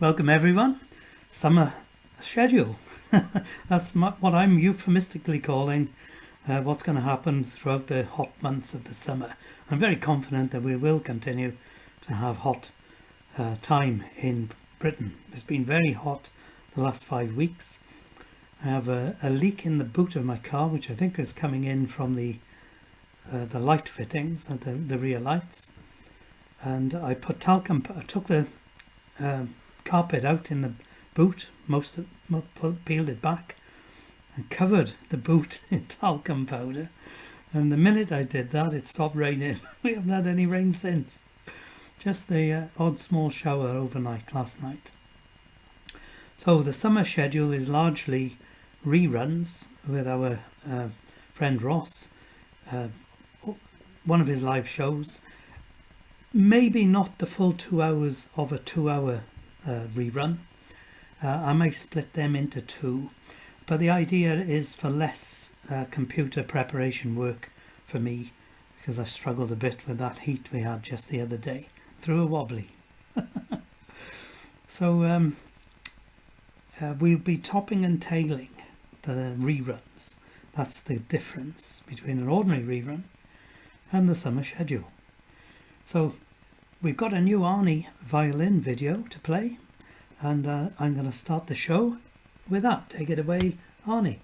Welcome everyone. Summer schedule. That's what I'm euphemistically calling what's going to happen throughout the hot months of the summer. I'm very confident that we will continue to have hot time in Britain. It's been very hot the last 5 weeks. I have a leak in the boot of my car, which I think is coming in from the light fittings and the rear lights. And I put talcum. I took the carpet out in the boot, peeled it back and covered the boot in talcum powder, and the minute I did that it stopped raining. We haven't had any rain since, just the odd small shower overnight last night. So the summer schedule is largely reruns with our friend Ross, one of his live shows, maybe not the full 2 hours of a 2-hour rerun. I may split them into two, but the idea is for less computer preparation work for me, because I struggled a bit with that heat we had just the other day. Threw a wobbly. So we'll be topping and tailing the reruns. That's the difference between an ordinary rerun and the summer schedule. So we've got a new Arnie violin video to play, and I'm going to start the show with that. Take it away, Arnie.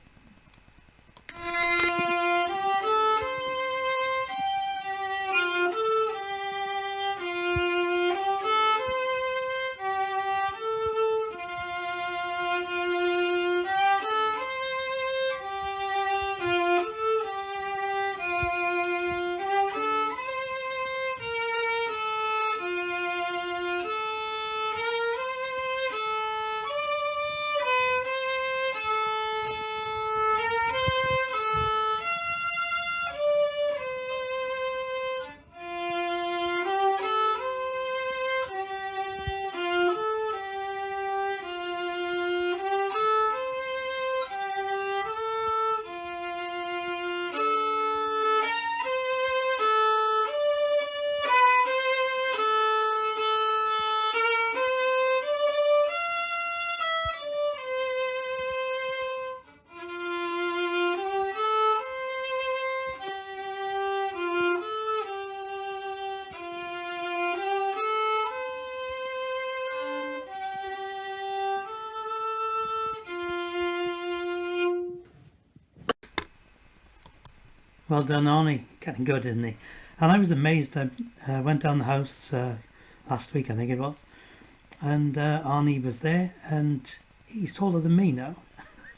Well done, Arnie. Getting good, isn't he? And I was amazed. I went down the house last week, I think it was, and Arnie was there, and he's taller than me now.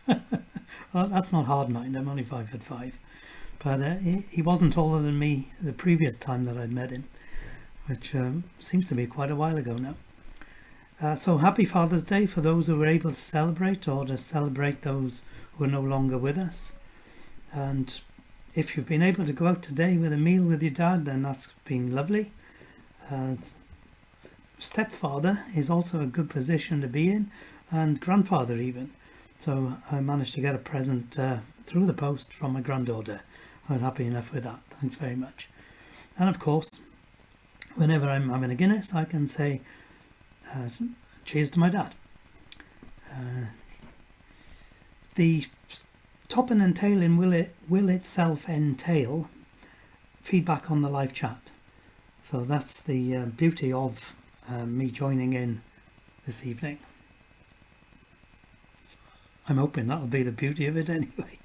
Well, that's not hard mind. I'm only 5'5", but he wasn't taller than me the previous time that I'd met him, which seems to be quite a while ago now. So happy Father's Day for those who were able to celebrate, or to celebrate those who are no longer with us. And if you've been able to go out today with a meal with your dad, then that's been lovely. Stepfather is also a good position to be in, and grandfather even. So I managed to get a present through the post from my granddaughter. I was happy enough with that. Thanks very much. And of course, whenever I'm having a Guinness, I can say cheers to my dad. The topping and tailing will itself entail feedback on the live chat. So that's the beauty of me joining in this evening. I'm hoping that'll be the beauty of it anyway.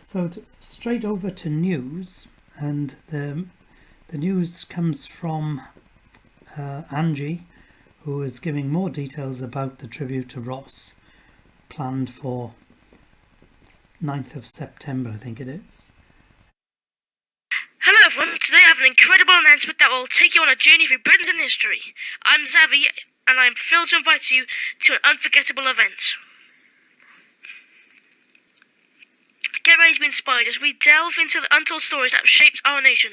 So straight over to news, and the news comes from Angie, who is giving more details about the tribute to Ross, planned for 9th of September, I think it is. Hello everyone, today I have an incredible announcement that will take you on a journey through Britain's hidden history. I'm Zavi, and I'm thrilled to invite you to an unforgettable event. Get ready to be inspired as we delve into the untold stories that have shaped our nation.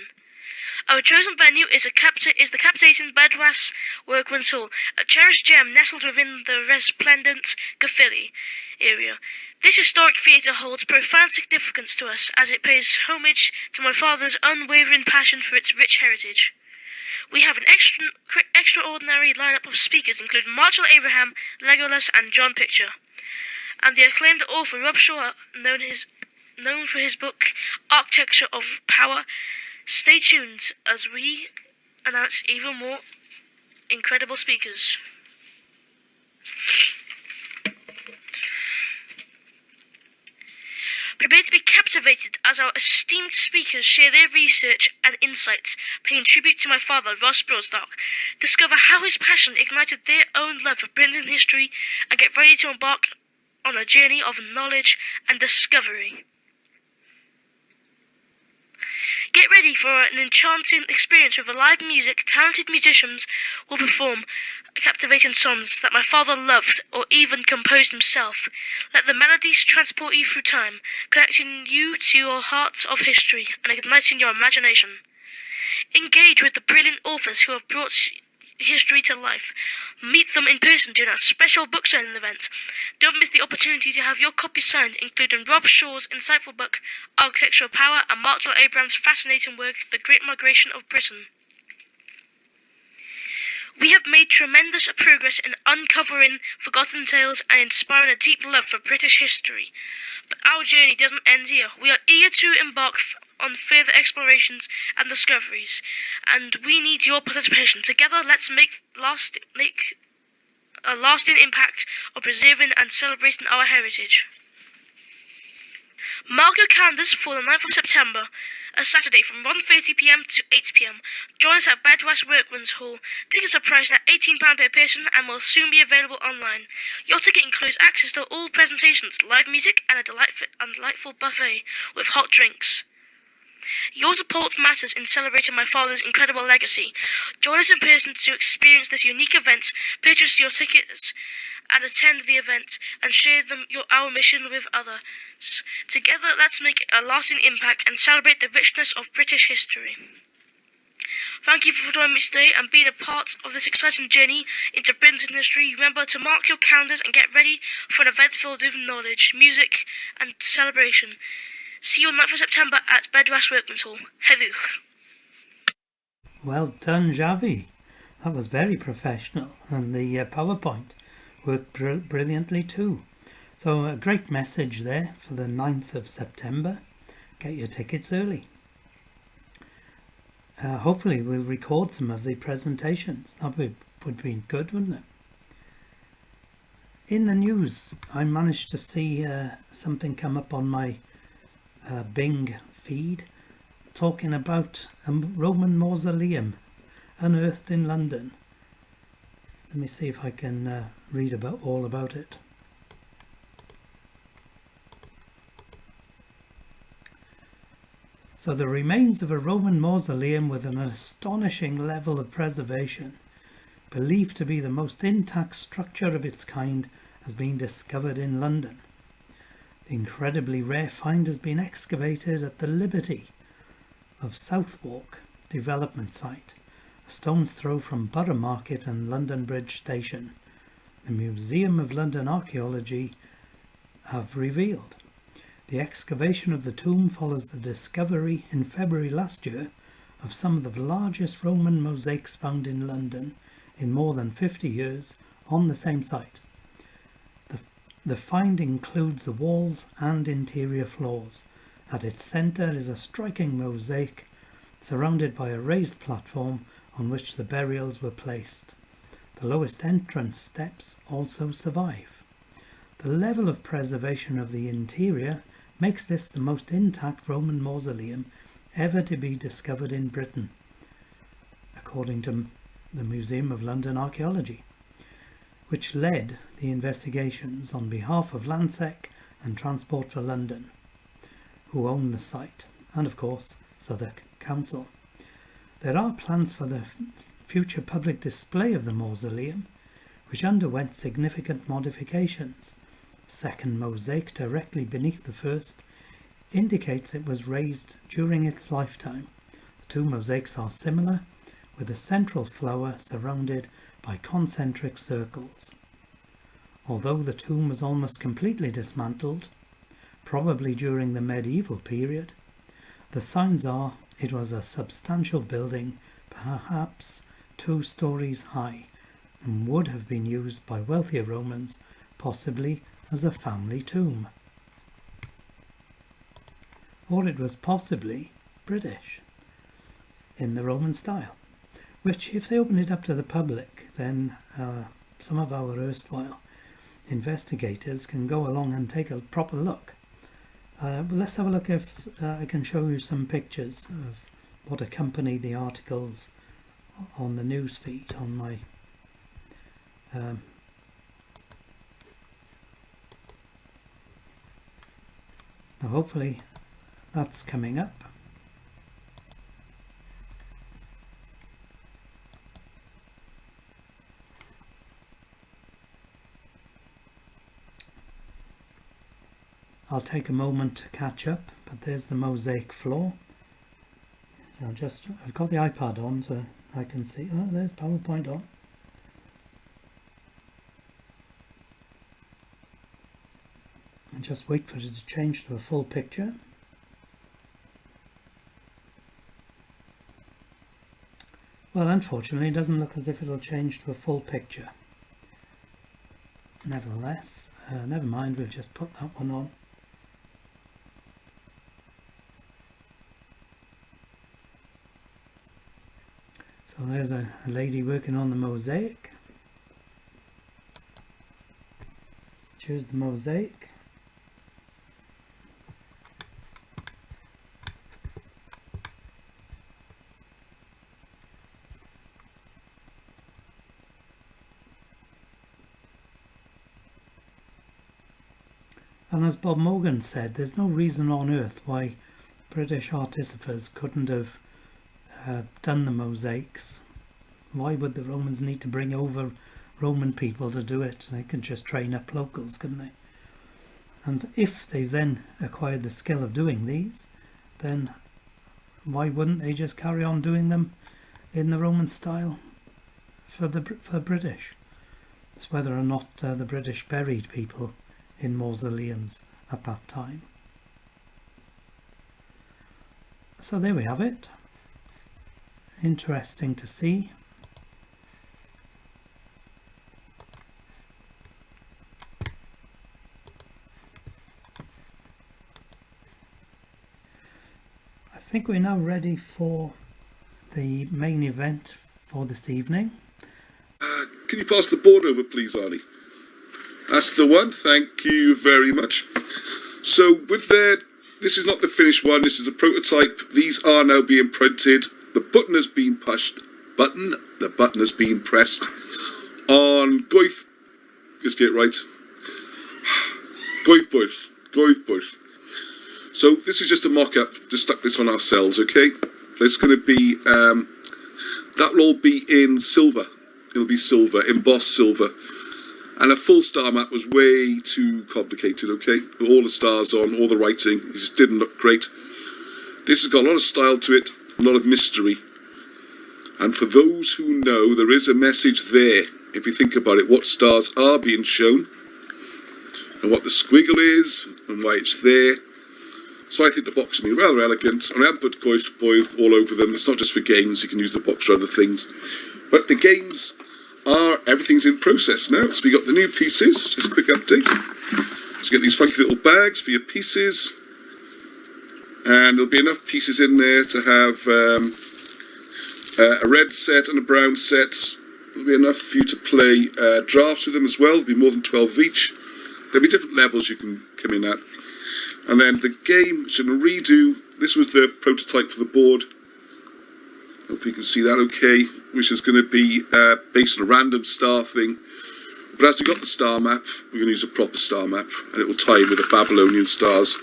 Our chosen venue is the captivating Bedwas Workman's Hall, a cherished gem nestled within the resplendent Caerphilly area. This historic theatre holds profound significance to us as it pays homage to my father's unwavering passion for its rich heritage. We have an extraordinary lineup of speakers, including Marshall Abraham, Legolas, and John Pitcher. And the acclaimed author Rob Shaw, known for his book Architecture of Power. Stay tuned as we announce even more incredible speakers. Prepare to be captivated as our esteemed speakers share their research and insights, paying tribute to my father, Ross Broadstock. Discover how his passion ignited their own love for Britain's history, and get ready to embark on a journey of knowledge and discovery. Get ready for an enchanting experience with live music. Talented musicians will perform captivating songs that my father loved or even composed himself. Let the melodies transport you through time, connecting you to your heart of history and igniting your imagination. Engage with the brilliant authors who have brought history to life. Meet them in person during our special book signing event. Don't miss the opportunity to have your copy signed, including Rob Shaw's insightful book Architecture of Power and Marshall Abraham's fascinating work The Great Migration of Britain. We have made tremendous progress in uncovering forgotten tales and inspiring a deep love for British history. But our journey doesn't end here. We are eager to embark on further explorations and discoveries, and we need your participation. Together, let's make a lasting impact of preserving and celebrating our heritage. Mark your calendars for the 9th of September, a Saturday from 1:30 p.m. to 8 p.m. Join us at Bedwas Workman's Hall. Tickets are priced at £18 per person and will soon be available online. Your ticket includes access to all presentations, live music, and a delightful buffet with hot drinks. Your support matters in celebrating my father's incredible legacy. Join us in person to experience this unique event. Purchase your tickets and attend the event, and share our mission with others. Together, let's make a lasting impact and celebrate the richness of British history. Thank you for joining me today and being a part of this exciting journey into Britain's history. Remember to mark your calendars and get ready for an event filled with knowledge, music, and celebration. See you on 9th of September at Bedwas Workman's Hall. Hedwch. Well done, Javi. That was very professional, and the PowerPoint worked brilliantly too. So a great message there for the 9th of September. Get your tickets early. Hopefully we'll record some of the presentations. That would be good, wouldn't it? In the news, I managed to see something come up on my Bing feed talking about a Roman mausoleum unearthed in London. Let me see if I can read all about it. So the remains of a Roman mausoleum with an astonishing level of preservation, believed to be the most intact structure of its kind, has been discovered in London. The incredibly rare find has been excavated at the Liberty of Southwark development site, a stone's throw from Borough Market and London Bridge Station. The Museum of London Archaeology have revealed. The excavation of the tomb follows the discovery in February last year of some of the largest Roman mosaics found in London in more than 50 years on the same site. The find includes the walls and interior floors. At its centre is a striking mosaic surrounded by a raised platform on which the burials were placed. The lowest entrance steps also survive. The level of preservation of the interior makes this the most intact Roman mausoleum ever to be discovered in Britain, according to the Museum of London Archaeology, which led the investigations on behalf of Landsec and Transport for London, who own the site, and of course Southwark Council. There are plans for the future public display of the mausoleum, which underwent significant modifications. Second mosaic directly beneath the first indicates it was raised during its lifetime. The two mosaics are similar, with a central flower surrounded by concentric circles. Although the tomb was almost completely dismantled, probably during the medieval period, the signs are it was a substantial building, perhaps 2 stories high, and would have been used by wealthier Romans, possibly as a family tomb. Or it was possibly British, in the Roman style, which, if they opened it up to the public, then some of our erstwhile investigators can go along and take a proper look. But let's have a look if I can show you some pictures of what accompany the articles on the news feed on my now hopefully that's coming up. I'll take a moment to catch up, but there's the mosaic floor. So I've got the iPad on so I can see. Oh, there's PowerPoint on. And just wait for it to change to a full picture. Well, unfortunately, it doesn't look as if it'll change to a full picture. Nevertheless, never mind, we'll just put that one on. So there's a lady working on the mosaic. Choose the mosaic. And as Bob Morgan said, there's no reason on earth why British artificers couldn't have done the mosaics. Why would the Romans need to bring over Roman people to do it? They could just train up locals, couldn't they? And if they then acquired the skill of doing these, then why wouldn't they just carry on doing them in the Roman style for the British? It's whether or not the British buried people in mausoleums at that time. So there we have it. Interesting to see. I think we're now ready for the main event for this evening. Can you pass the board over, please, Arnie? That's the one. Thank you very much. So with this is not the finished one. This is a prototype. These are now being printed. The button has been pushed. The button has been pressed on Goith. Just get it right. Goithbush. So this is just a mock-up. Just stuck this on ourselves, okay? It's going to be that will all be in silver. It'll be silver, embossed silver. And a full star map was way too complicated, okay? All the stars on, all the writing, it just didn't look great. This has got a lot of style to it, a lot of mystery. And for those who know, there is a message there. If you think about it, what stars are being shown, and what the squiggle is, and why it's there. So I think the box will be rather elegant. And I haven't put Goith all over them. It's not just for games, you can use the box for other things. But the games everything's in process now. So we got the new pieces, just a quick update. So you get these funky little bags for your pieces. And there'll be enough pieces in there to have a red set and a brown set. There'll be enough for you to play drafts with them as well. There'll be more than 12 each. There'll be different levels you can come in at. And then the game, which I'm going to redo. This was the prototype for the board. Hopefully you can see that okay. Which is going to be based on a random star thing. But as we got the star map, we're going to use a proper star map. And it will tie in with the Babylonian stars.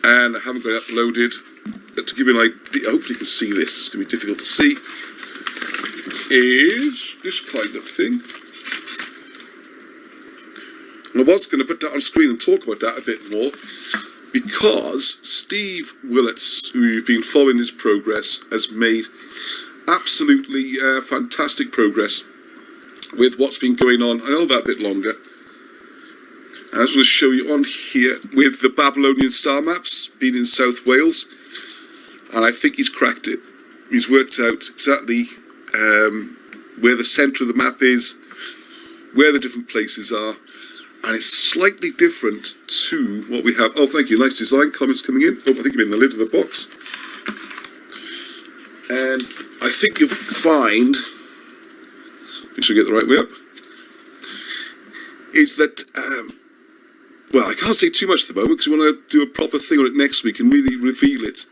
And I haven't got it uploaded. But to give you an idea, hopefully you can see this. It's going to be difficult to see. Is this kind of thing. And I was going to put that on screen and talk about that a bit more. Because Steve Willets, who you've been following his progress, has made absolutely fantastic progress with what's been going on. I know that a bit longer. And I just want to show you on here with the Babylonian star maps, being in South Wales. And I think he's cracked it. he's worked out exactly where the centre of the map is, where the different places are, and it's slightly different to what we have. Oh, thank you. Nice design. Comments coming in. Oh, I think you're in the lid of the box. And I think you'll find, make sure I get the right way up, is that, well, I can't say too much at the moment because we want to do a proper thing on it next week and really reveal it.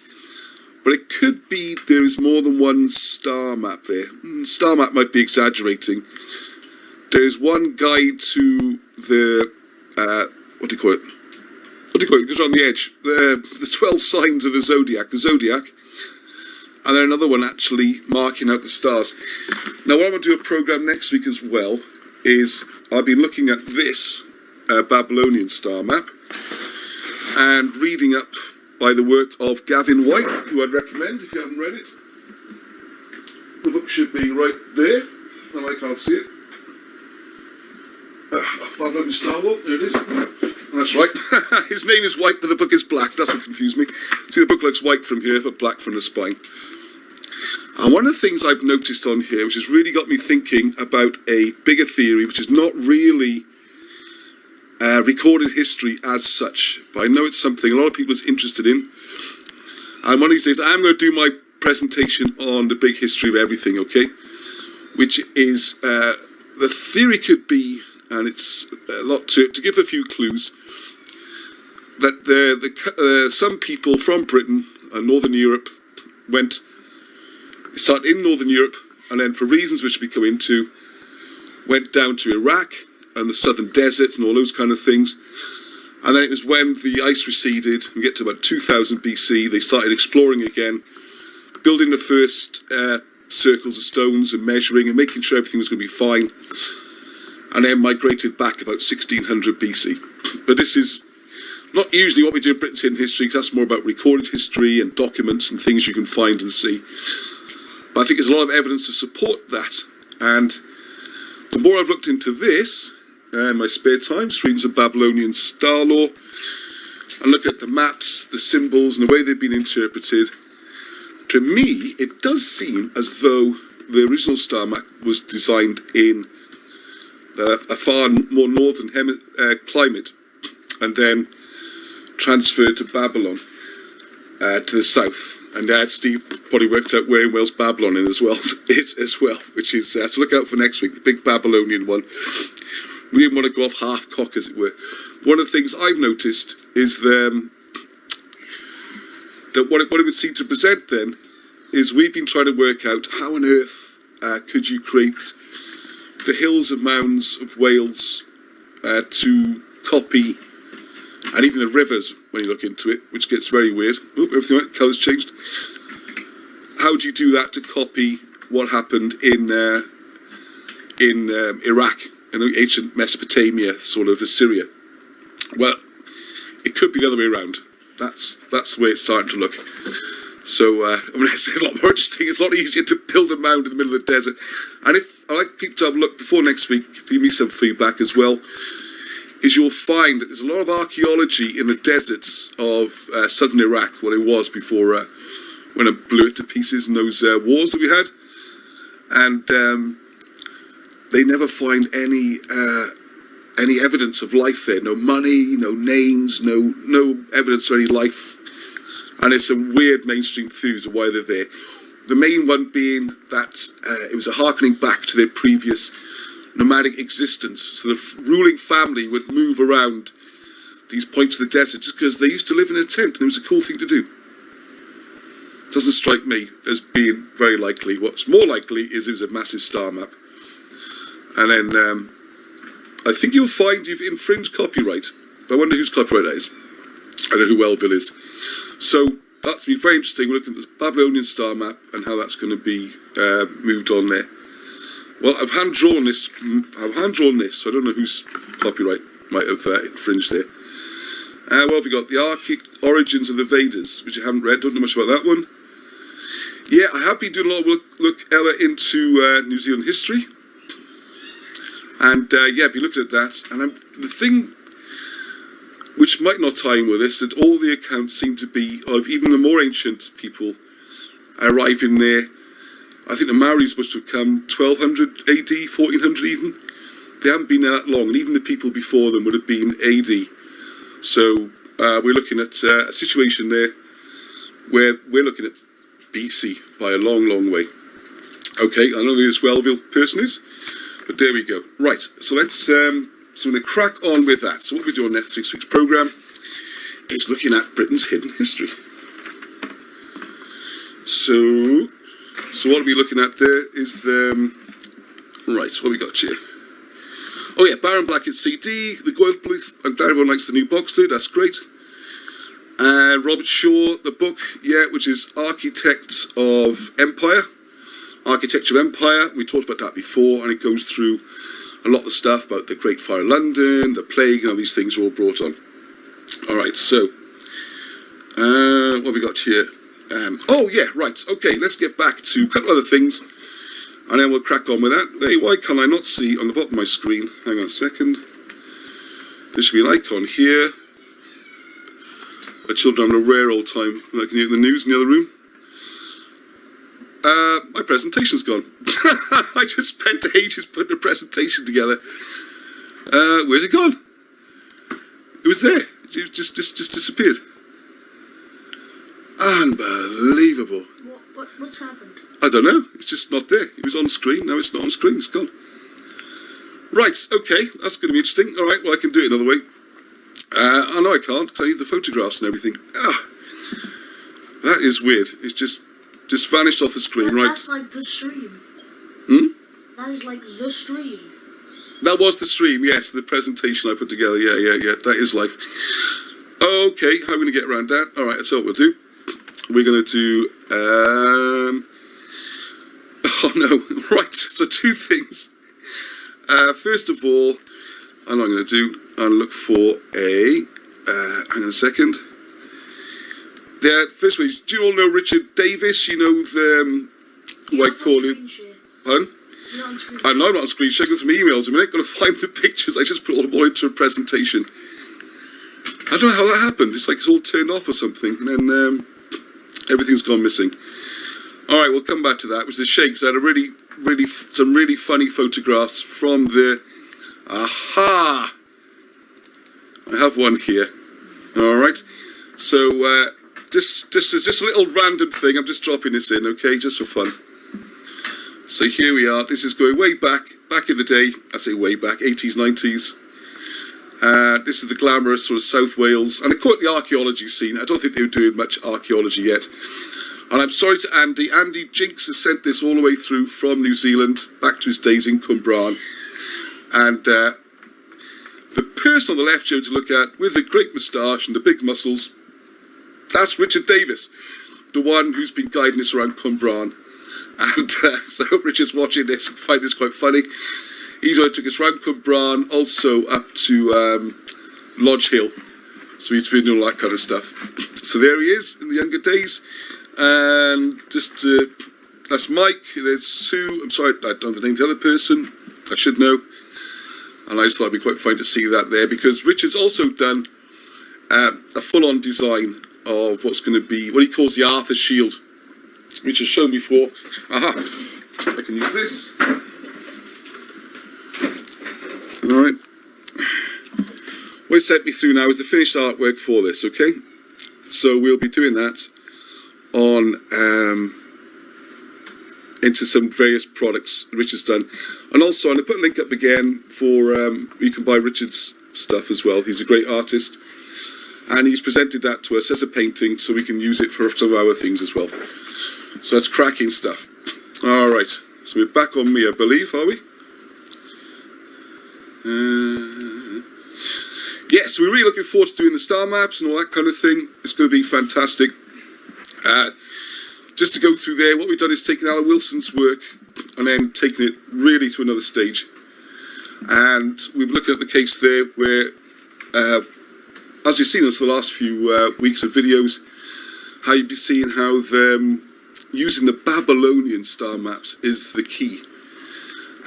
But it could be there is more than one star map there. Star map might be exaggerating. There is one guide to the, what do you call it? What do you call it? It goes around the edge. The 12 signs of the Zodiac. And then another one actually marking out the stars. Now, what I'm going to do a program next week as well is I've been looking at this Babylonian star map and reading up by the work of Gavin White, who I'd recommend if you haven't read it. The book should be right there, and I can't see it. Babylonian Star War, there it is. That's right. His name is White, but the book is black. That's what confused me. See, the book looks white from here, but black from the spine. And one of the things I've noticed on here, which has really got me thinking about a bigger theory, which is not really recorded history as such, but I know it's something a lot of people is interested in. And one of these days, I'm going to do my presentation on the big history of everything, okay? Which is, the theory could be, and it's a lot to give a few clues, that some people from Britain and Northern Europe started in Northern Europe, and then for reasons which we go into, went down to Iraq and the southern desert and all those kind of things. And then it was when the ice receded, we get to about 2000 BC, they started exploring again, building the first circles of stones and measuring and making sure everything was going to be fine, and then migrated back about 1600 BC. But this is not usually what we do in Britain's Hidden History, because that's more about recorded history and documents and things you can find and see. But I think there's a lot of evidence to support that. And the more I've looked into this, in my spare time, just reading some Babylonian star lore, and look at the maps, the symbols, and the way they've been interpreted, to me, it does seem as though the original star map was designed in a far more northern climate, and then transferred to Babylon, to the south. And Steve probably worked out where in Wales Babylon is as well, which is, so look out for next week, the big Babylonian one. We didn't want to go off half-cock, as it were. One of the things I've noticed is that what it would seem to present then is we've been trying to work out how on earth could you create the hills and mounds of Wales to copy, and even the rivers when you look into it, which gets very weird. Oh, everything right, colours changed. How do you do that to copy what happened in Iraq and ancient Mesopotamia, sort of Assyria? Well, it could be the other way around. That's the way it's starting to look. So, I mean, it's a lot more interesting. It's a lot easier to build a mound in the middle of the desert. And if I'd like people to have a look before next week, to give me some feedback as well, is you'll find that there's a lot of archaeology in the deserts of southern Iraq, well, it was before when it blew it to pieces in those wars that we had. And they never find any evidence of life there. No money, no names, no evidence of any life. And there's some weird mainstream theories of why they're there. The main one being that it was a harkening back to their previous nomadic existence. So the ruling family would move around these points of the desert just because they used to live in a tent and it was a cool thing to do. Doesn't strike me as being very likely. What's more likely is it was a massive star map. And then I think you'll find you've infringed copyright. I wonder whose copyright that is. I don't know who Wellville is. So that's been very interesting. We're looking at the Babylonian star map and how that's going to be moved on there. Well, I've hand drawn this, so I don't know whose copyright might have infringed there. What have we got? The Origins of the Vedas, which I haven't read, don't know much about that one. Yeah, I have been doing a lot of look Ella, into New Zealand history. And yeah, I've been looking at that. And the thing which might not tie in with this, that all the accounts seem to be of even the more ancient people arriving there. I think the Maoris must have come 1200 AD, 1400 even. They haven't been there that long, and even the people before them would have been AD. So we're looking at a situation there where we're looking at BC by a long, long way. Okay, I don't know who this Wellville person is, but there we go. Right, so let's so I'm going to crack on with that. So what we do on next week's programme is looking at Britain's hidden history. So what are we looking at there is the... Right, what have we got here? Oh yeah, Baron Blackett's CD, the Goyle Bluth. I'm glad everyone likes the new box there, that's great. And Robert Shaw, the book, yeah, which is Architects of Empire. Architecture of Empire, we talked about that before, and it goes through a lot of the stuff about the Great Fire of London, the plague, and all these things are all brought on. Alright, so, what have we got here? Oh yeah, right, okay, let's get back to a couple other things, and then we'll crack on with that. Hey, why can I not see on the bottom of my screen? Hang on a second. There should be an icon here. The children having a rare old time looking at the news in the other room. My presentation's gone. I just spent ages putting a presentation together. Where's it gone? It was there. It just disappeared. Unbelievable. What's happened? I don't know. It's just not there. It was on screen. Now it's not on screen. It's gone. Right. Okay. That's going to be interesting. All right. Well, I can do it another way. I know I can't because I need the photographs and everything. That is weird. It's just vanished off the screen, right? That's like the stream. That is like the stream. That was the stream, yes, the presentation I put together. Yeah. That is life. Okay, how are we going to get around that? All right, that's what we'll do. We're going to do... oh, no. Right, so two things. First of all, I know what I'm going to do. I'll look for a... hang on a second. Yeah, first of all, do you all know Richard Davis? You know the... what I call him... Pardon? I'm not on screen share. Go through my emails a minute. Got to find the pictures. I just put all them all into a presentation. I don't know how that happened. It's like it's all turned off or something, and then everything's gone missing. All right, we'll come back to that. It was a shame because I had some really funny photographs from the. Aha! I have one here. All right. So just a little random thing. I'm just dropping this in, okay, just for fun. So here we are. This is going way back in the day. I say way back, 80s, 90s. This is the glamorous sort of South Wales. And I call it the archaeology scene. I don't think they were doing much archaeology yet. And I'm sorry to Andy. Andy Jinks has sent this all the way through from New Zealand back to his days in Cwmbran. And the person on the left here to look at with the great moustache and the big muscles, that's Richard Davis, the one who's been guiding us around Cwmbran. And so I hope Richard's watching this and find this quite funny. He's the one who took us around Cwmbran, also up to Lodge Hill. So he's been doing all that kind of stuff. So there he is in the younger days. And just, that's Mike, there's Sue. I'm sorry, I don't know the name of the other person. I should know. And I just thought it'd be quite fun to see that there, because Richard's also done a full-on design of what's going to be, what he calls the Arthur Shield, which has shown before. Aha, I can use this. Alright. What he sent me through now is the finished artwork for this, okay? So we'll be doing that on into some various products Richard's done. And also I'm going to put a link up again for you can buy Richard's stuff as well. He's a great artist. And he's presented that to us as a painting so we can use it for some of our things as well. So that's cracking stuff. Alright, so we're back on me, I believe, are we? Yeah, so we're really looking forward to doing the star maps and all that kind of thing. It's going to be fantastic. Just to go through there, what we've done is taken Alan Wilson's work and then taken it really to another stage. And we've been looking at the case there where, as you've seen us the last few weeks of videos, how you've been seeing how using the Babylonian star maps is the key.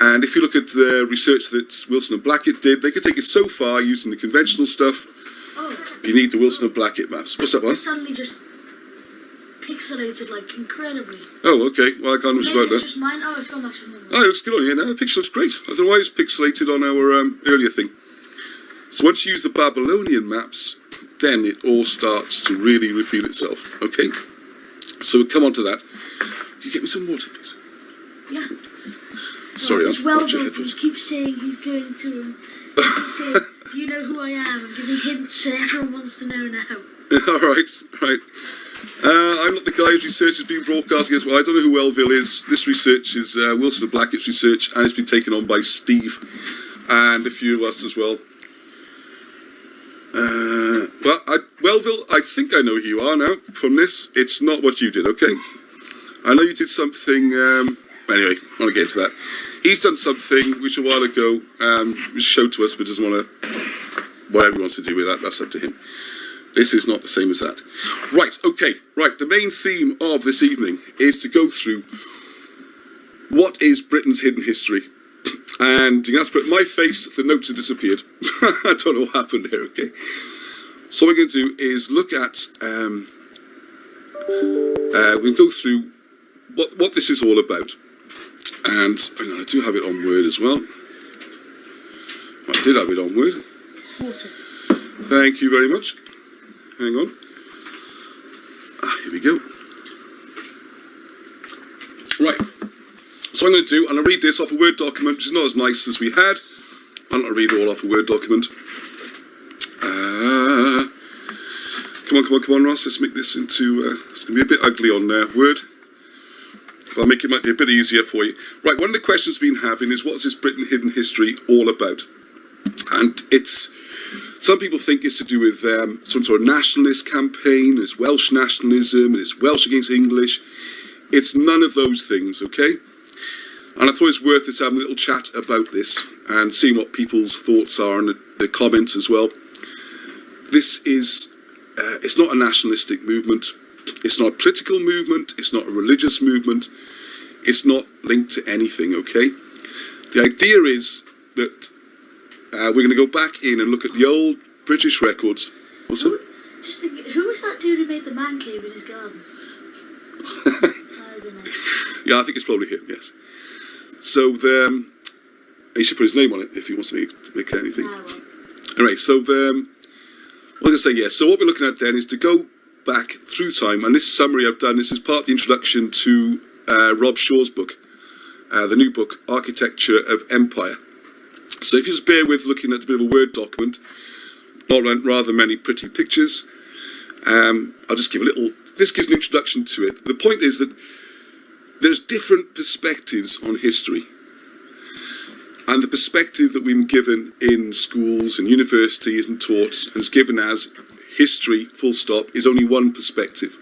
And if you look at the research that Wilson and Blackett did, they could take it so far using the conventional stuff. Oh. You need the Wilson and Blackett maps. What's that one? Suddenly just... pixelated, like, incredibly. Oh, okay. Well, I can't Maybe about it's that. just mine. Oh, it's gone back to normal. Oh, it looks good on here now. The picture looks great. I don't know why it's pixelated on our earlier thing. So once you use the Babylonian maps, then it all starts to really reveal itself. Okay? So we'll come on to that. Can you get me some water, please? Yeah. Sorry, it's I'll well watch your done. He headphones. keeps saying he's going to. He's saying, "Do you know who I am?" And giving hints, and everyone wants to know now. All right. I'm not the guy whose research has been broadcasting as well. I don't know who Wellville is. This research is Wilson Blackett's research, and it's been taken on by Steve and a few of us as well. Wellville, I think I know who you are now from this. It's not what you did, okay? I know you did something. Anyway, I want to get into that. He's done something which a while ago was showed to us, but doesn't want to. Whatever he wants to do with that, that's up to him. This is not the same as that. Right, okay, right. The main theme of this evening is to go through what is Britain's hidden history. And you have to put my face, the notes have disappeared. I don't know what happened here, okay? So what we're going to do is look at, we'll go through what this is all about. And hang on, I do have it on Word as well. I did have it on Word. Water. Thank you very much. Hang on. Here we go. Right. So I'm going to do, and I'll read this off a Word document, which is not as nice as we had. I'm not going to read it all off a Word document. Come on, Ross. Let's make this into, it's going to be a bit ugly on Word. But I'll make it might be a bit easier for you. Right, one of the questions we've been having is, what's this Britain hidden history all about? And it's, some people think it's to do with some sort of nationalist campaign, it's Welsh nationalism, it's Welsh against English. It's none of those things, okay? And I thought it's worth us having a little chat about this and seeing what people's thoughts are and the comments as well. This is, it's not a nationalistic movement. It's not a political movement. It's not a religious movement. It's not linked to anything, okay? The idea is that we're going to go back in and look at the old British records. What's that? Just thinking, who was that dude who made the man cave in his garden? I don't know. Yeah, I think it's probably him, yes. So he should put his name on it if he wants to make anything. Anyway, so what I'm going to say, yes. So what we're looking at then is to go back through time, and this summary I've done, this is part of the introduction to Rob Shaw's book, the new book, Architecture of Empire. So if you just bear with looking at a bit of a Word document, not rather many pretty pictures, I'll just give a little, this gives an introduction to it. The point is that there's different perspectives on history. And the perspective that we've been given in schools and universities and taught and is given as history, full stop, is only one perspective.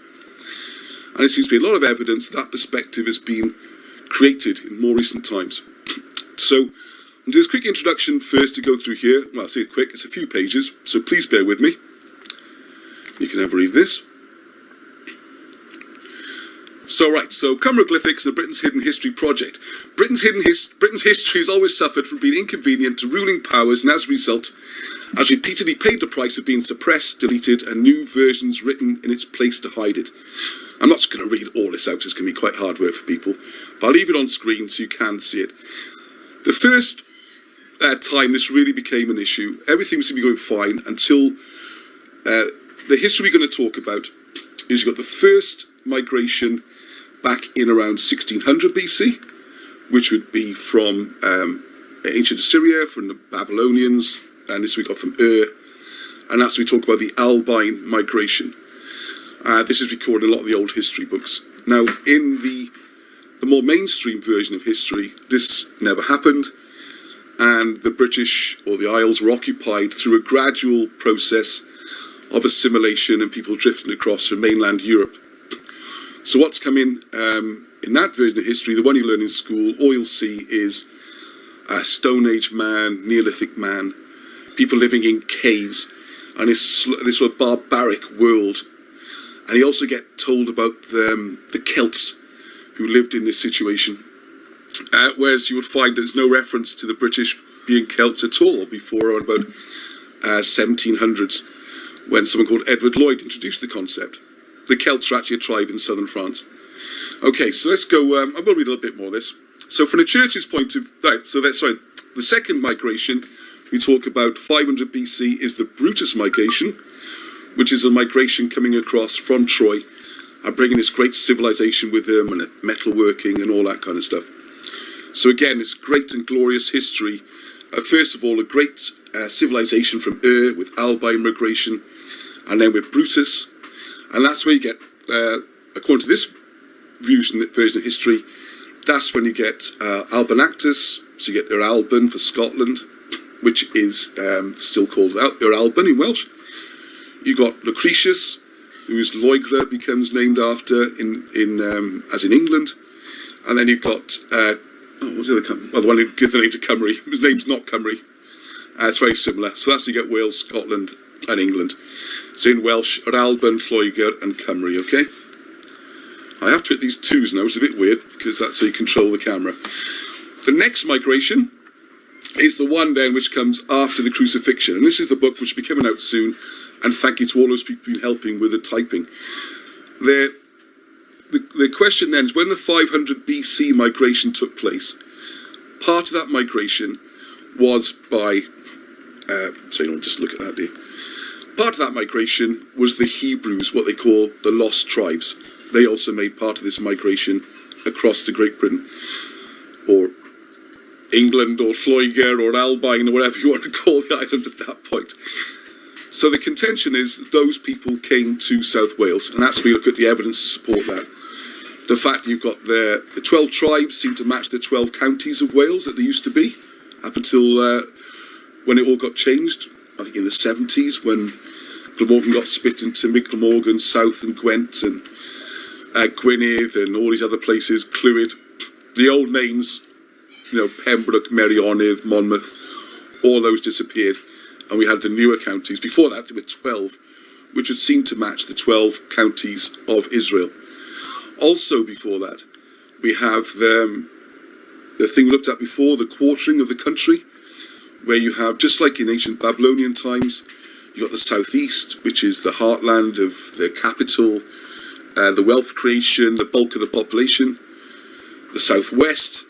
And there seems to be a lot of evidence that perspective has been created in more recent times. So I'll do this quick introduction first to go through here. Well, I'll say it quick, it's a few pages, so please bear with me. You can have a read of this. So Cumberoglyphics, the Britain's Hidden History Project. Britain's history has always suffered from being inconvenient to ruling powers, and as a result, has repeatedly paid the price of being suppressed, deleted, and new versions written in its place to hide it. I'm not going to read all this out, it's going to be quite hard work for people, but I'll leave it on screen so you can see it. The first time this really became an issue, everything seemed to be going fine until the history we're going to talk about is you've got the first migration back in around 1600 BC, which would be from ancient Assyria, from the Babylonians, and this we got from and that's we talk about the Albine migration. This is recorded in a lot of the old history books. Now, in the more mainstream version of history, this never happened, and the British or the Isles were occupied through a gradual process of assimilation and people drifting across from mainland Europe. So what's come in that version of history, the one you learn in school, all you'll see is a Stone Age man, Neolithic man, people living in caves, and this sort of barbaric world. And you also get told about the Celts who lived in this situation, whereas you would find there's no reference to the British being Celts at all before around about 1700s, when someone called Edward Lloyd introduced the concept. the Celts are actually a tribe in southern France. Okay, so let's go. I will read a little bit more of this. So from the church's point of the second migration we talk about 500 BC is the Brutus migration, which is a migration coming across from Troy and bringing this great civilization with them and metalworking and all that kind of stuff. So again, this great and glorious history. First of all, a great civilization from with Albine migration, and then with Brutus. And that's where you get, according to this version of history, that's when you get Albanactus, so you get Yr Alban for Scotland, which is still called Yr Alban in Welsh. You got Lucretius, whose Loegra becomes named after as in England. And then you've got, what's the other, well, the one who gives the name to Cymru. His name's not Cymru. It's very similar. So that's you get Wales, Scotland, and England. So in Welsh, Yr Alban, Lloegr, and Cymru, okay? I have to hit these twos now, which is a bit weird, because that's how you control the camera. The next migration is the one then which comes after the crucifixion. And this is the book which will be coming out soon. And thank you to all those people who've been helping with the typing. The question then is, when the 500 BC migration took place, part of that migration was by, so you don't just look at that, do you? Part of that migration was the Hebrews, what they call the lost tribes. They also made part of this migration across to Great Britain, or England, or Lloegr, or Albine, or whatever you want to call the island at that point. So the contention is that those people came to South Wales, and that's where we look at the evidence to support that. The fact you've got the 12 tribes seem to match the 12 counties of Wales that they used to be, up until when it all got changed, I think in the 70s, when Glamorgan got split into Mid Glamorgan, South and Gwent, and Gwynedd, and all these other places, Clwyd. The old names, Pembroke, Meirionydd, Monmouth, all those disappeared. And we had the newer counties. Before that, there were 12, which would seem to match the 12 counties of Israel. Also before that, we have the thing we looked at before, the quartering of the country, where you have, just like in ancient Babylonian times, you've got the southeast, which is the heartland of the capital, the wealth creation, the bulk of the population. The southwest,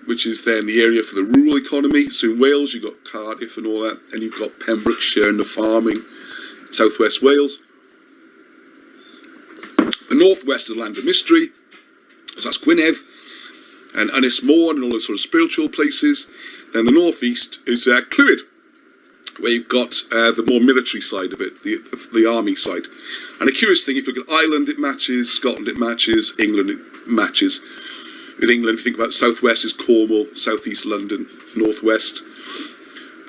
which is then the area for the rural economy. So in Wales, you've got Cardiff and all that, and you've got Pembrokeshire and the farming, southwest Wales. The northwest is the land of mystery, so that's Gwynedd and Ynys Môn and all those sort of spiritual places. Then the northeast is Clwyd, where you've got the more military side of it, the army side. And a curious thing, if you look at Ireland, it matches, Scotland, it matches, England, it matches. In England, if you think about southwest is Cornwall, southeast London, northwest,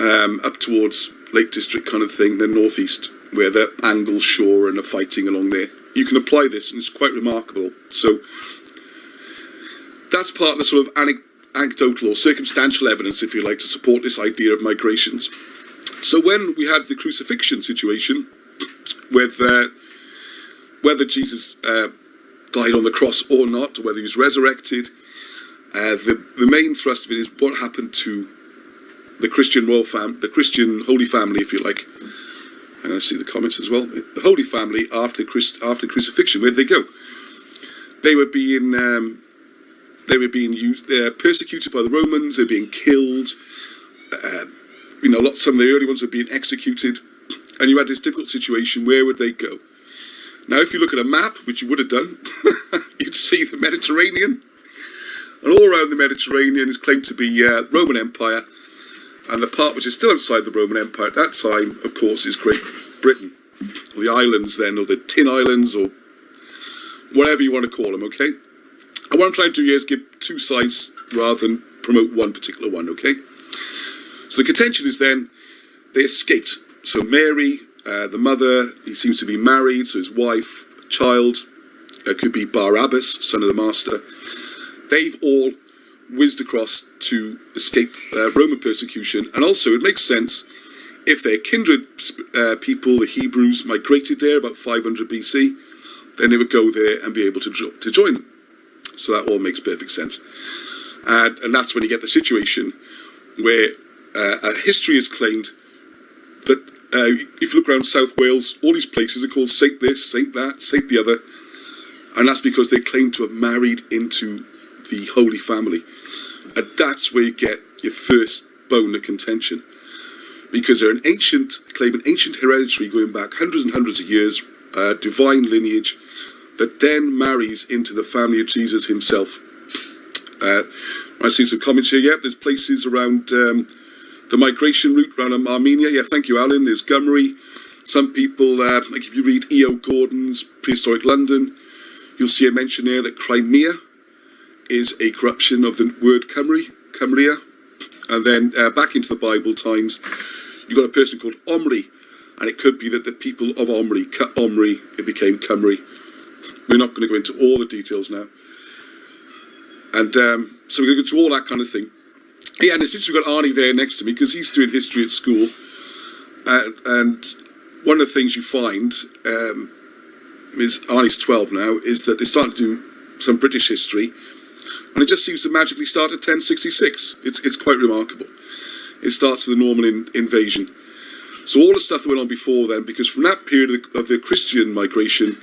up towards Lake District kind of thing, then northeast, where the Angleshaw and the fighting along there. You can apply this, and it's quite remarkable. So that's part of the sort of anecdotal or circumstantial evidence, if you like, to support this idea of migrations. So when we had the crucifixion situation, with whether Jesus died on the cross or not, or whether he was resurrected, the main thrust of it is what happened to the Christian the Christian Holy Family, if you like. I'm going to see the comments as well. The Holy Family after crucifixion, where did they go? They were being persecuted by the Romans. They were being killed. Some of the early ones were being executed, and you had this difficult situation. Where would they go? Now, if you look at a map, which you would have done, you'd see the Mediterranean. And all around the Mediterranean is claimed to be Roman Empire. And the part which is still outside the Roman Empire at that time, of course, is Great Britain. Or the islands then, or the Tin Islands, or whatever you want to call them, okay? And what I'm trying to do here is give two sides rather than promote one particular one, okay? So the contention is then, they escaped. So Mary, the mother, he seems to be married, so his wife, child, could be Barabbas, son of the master. They've all whizzed across to escape Roman persecution. And also, it makes sense, if their kindred people, the Hebrews, migrated there about 500 BC, then they would go there and be able to join them. So that all makes perfect sense. And that's when you get the situation where history has claimed that if you look around South Wales, all these places are called Saint this, Saint that, Saint the other. And that's because they claim to have married into the Holy Family. And that's where you get your first bone of contention. Because they're claim an ancient hereditary going back hundreds and hundreds of years, divine lineage, that then marries into the family of Jesus himself. I see some comments here. Yeah, there's places around the migration route around Armenia. Yeah, thank you, Alan. There's Gymru. Some people, like if you read E.O. Gordon's Prehistoric London, you'll see a mention there that Crimea is a corruption of the word Cymria. And then back into the Bible times, you've got a person called Omri. And it could be that the people of Omri cut Omri, it became Cymru. We're not going to go into all the details now. And so we're going to go through all that kind of thing. Yeah, and since we've got Arnie there next to me, because he's doing history at school, and one of the things you find is Arnie's 12 now, is that they're starting to do some British history, and it just seems to magically start at 1066. It's quite remarkable. It starts with the Norman invasion. So all the stuff that went on before then, because from that period of the Christian migration,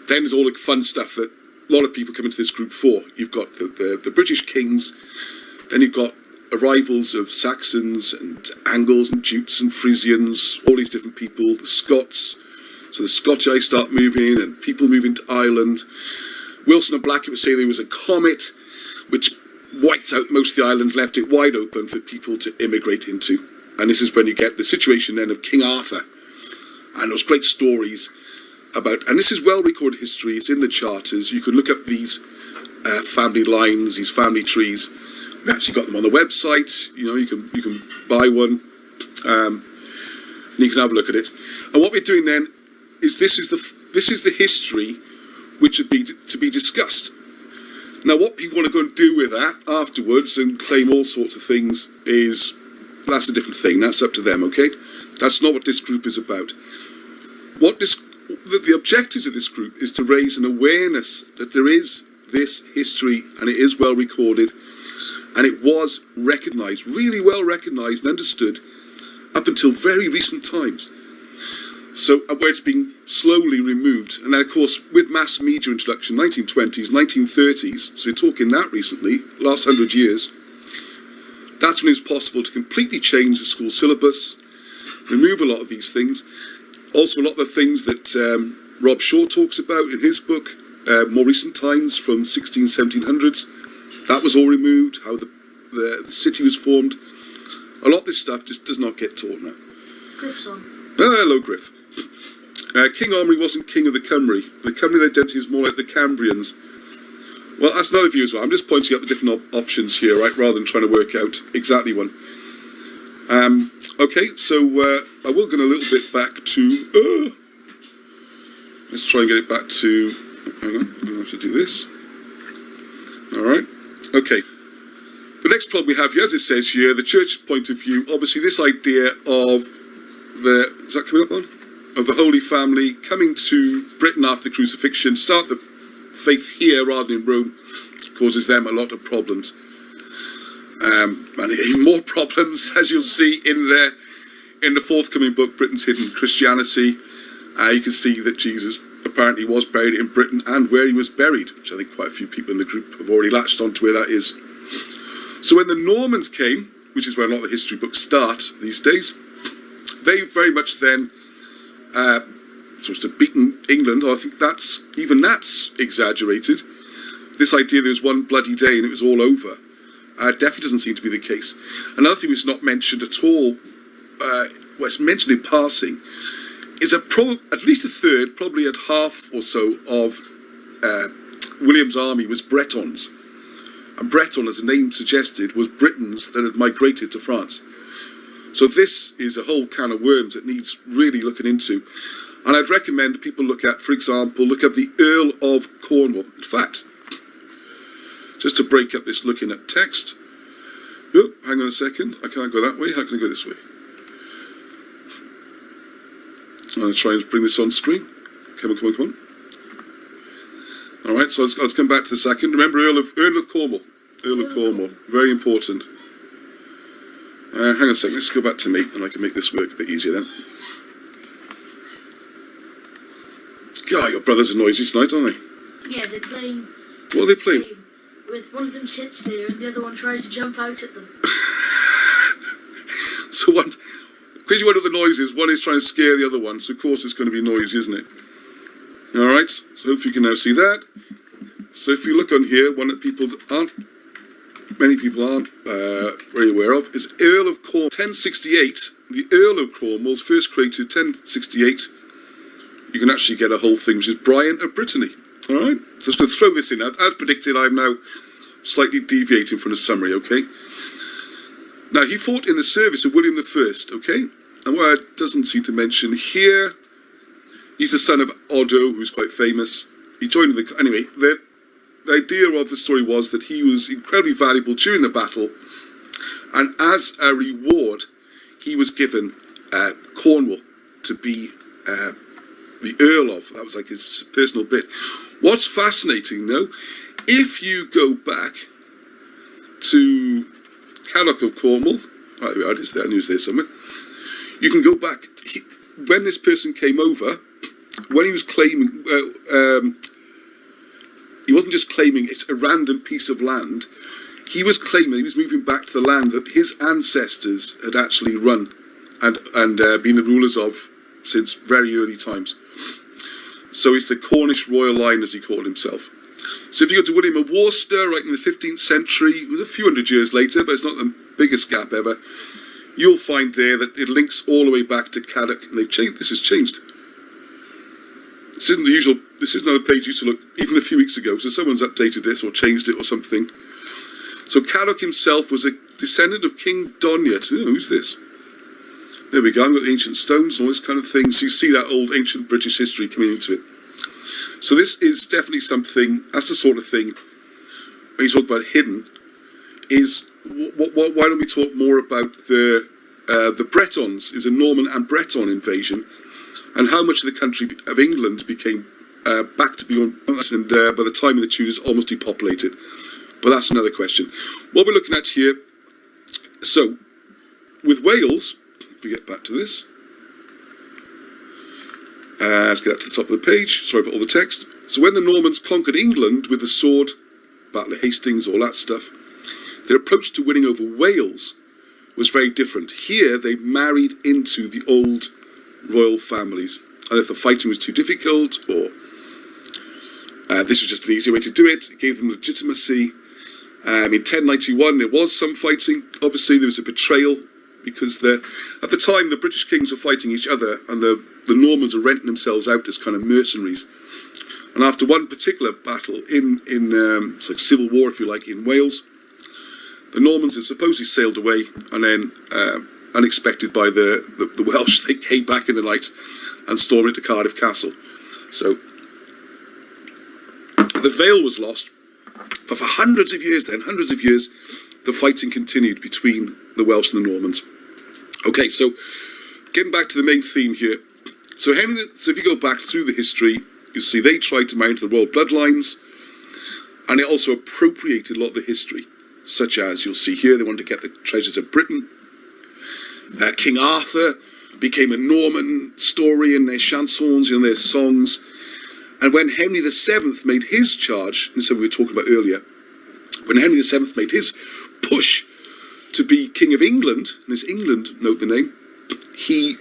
then there's all the fun stuff that a lot of people come into this group for. You've got the British kings, then you've got arrivals of Saxons and Angles and Jutes and Frisians, all these different people, the Scots. So the Scottish start moving and people moving to Ireland. Wilson and Blackett would say there was a comet which wiped out most of the island, left it wide open for people to immigrate into. And this is when you get the situation then of King Arthur and those great stories about, and this is well recorded history, it's in the charters, you can look up these family lines, these family trees. We've actually got them on the website, you can buy one, and you can have a look at it. And what we're doing then is this is the history which would be to be discussed. Now what people want to go and do with that afterwards and claim all sorts of things that's a different thing, that's up to them, okay? That's not what this group is about. The objectives of this group is to raise an awareness that there is this history and it is well recorded and it was recognised, really well recognised and understood up until very recent times. So where it's been slowly removed, and then of course with mass media introduction, 1920s, 1930s, so we're talking that recently, last 100 years, that's when it was possible to completely change the school syllabus, remove a lot of these things. Also, a lot of the things that Rob Shaw talks about in his book, more recent times from 1700s, that was all removed, how the city was formed. A lot of this stuff just does not get taught now. Griff's on. Hello, Griff. King Omri wasn't king of the Cymry. The Cymrian identity is more like the Cambrians. Well, that's another view as well. I'm just pointing out the different options here, right, rather than trying to work out exactly one. Okay, so I will go a little bit back to... let's try and get it back to... Hang on, I'm going to have to do this. Alright, okay. The next problem we have here, as it says here, the church's point of view, obviously this idea of the... Is that coming up on? Of the Holy Family coming to Britain after the crucifixion, start the faith here rather than in Rome, causes them a lot of problems. And even more problems, as you'll see in the forthcoming book, Britain's Hidden Christianity. You can see that Jesus apparently was buried in Britain and where he was buried, which I think quite a few people in the group have already latched on to where that is. So when the Normans came, which is where a lot of the history books start these days, they very much then sort of beaten England. I think that's exaggerated. This idea there was one bloody day and it was all over. Definitely doesn't seem to be the case. Another thing which is not mentioned at all, well, it's mentioned in passing, is at least a third, probably at half or so of William's army was Bretons. And Breton, as the name suggested, was Britons that had migrated to France. So this is a whole can of worms that needs really looking into. And I'd recommend people look at, for example, look up the Earl of Cornwall. In fact, just to break up this looking at text. Oh, hang on a second. I can't go that way. How can I go this way? So I'm going to try and bring this on screen. Come on. All right, so let's come back to the second. Remember Earl of Cornwall. Earl of Cornwall. Very important. Hang on a second. Let's go back to me, and I can make this work a bit easier then. Oh, your brothers are noisy tonight, aren't they? Yeah, they're playing. What are they playing? With one of them sits there and the other one tries to jump out at them. So one, because you wonder what the noise is, one is trying to scare the other one, so of course it's going to be noisy, isn't it? Alright, so hopefully you can now see that. So if you look on here, one that many people aren't very aware of, is Earl of Cornwall, 1068. The Earl of Cornwall was first created 1068. You can actually get a whole thing, which is Brian of Brittany. Alright, so just going to throw this in. As predicted, I'm now slightly deviating from the summary, okay? Now, he fought in the service of William I, okay? And what it doesn't seem to mention here, he's the son of Odo, who's quite famous. He joined the... Anyway, the idea of the story was that he was incredibly valuable during the battle, and as a reward, he was given Cornwall to be the Earl of. That was like his personal bit. What's fascinating, though, if you go back to Caddock of Cornwall, right, it is there, I knew it was there somewhere. You can go back, when this person came over, when he was claiming, he wasn't just claiming it's a random piece of land, he was claiming he was moving back to the land that his ancestors had actually run and been the rulers of since very early times. So he's the Cornish royal line, as he called himself. So if you go to William of Worcester, right in the 15th century, it was a few hundred years later, but it's not the biggest gap ever, you'll find there that it links all the way back to Caddock, and they've changed. This has changed. This isn't the usual. This isn't how the page used to look even a few weeks ago. So someone's updated this or changed it or something. So Caddock himself was a descendant of King Donyat. Oh, who's this? There we go. I've got the ancient stones and all this kind of thing. So you see that old ancient British history coming into it. So this is definitely something. That's the sort of thing when you talk about hidden. Is why don't we talk more about the Bretons? It was a Norman and Breton invasion, and how much of the country of England became back to beyond, and by the time of the Tudors, almost depopulated. But that's another question. What we're looking at here, so with Wales, if we get back to this, let's get that to the top of the page. Sorry about all the text. So when the Normans conquered England with the sword, Battle of Hastings, all that stuff, their approach to winning over Wales was very different. Here, they married into the old royal families. And if the fighting was too difficult, or this was just an easier way to do it, it gave them legitimacy. In 1091, there was some fighting. Obviously, there was a betrayal, because at the time, the British kings were fighting each other, and the Normans were renting themselves out as kind of mercenaries. And after one particular battle it's like civil war, if you like, in Wales, the Normans had supposedly sailed away, and then, unexpected by the Welsh, they came back in the night and stormed into Cardiff Castle. So the Vale was lost, but for hundreds of years, the fighting continued between the Welsh and the Normans. Okay, so getting back to the main theme here. So if you go back through the history, you see they tried to marry into the royal bloodlines, and it also appropriated a lot of the history, such as you'll see here, they wanted to get the treasures of Britain. King Arthur became a Norman story in their chansons, in their songs. And when Henry VII made his charge, and so we were talking about earlier, when Henry VII made his push to be King of England, and it's England, note the name, he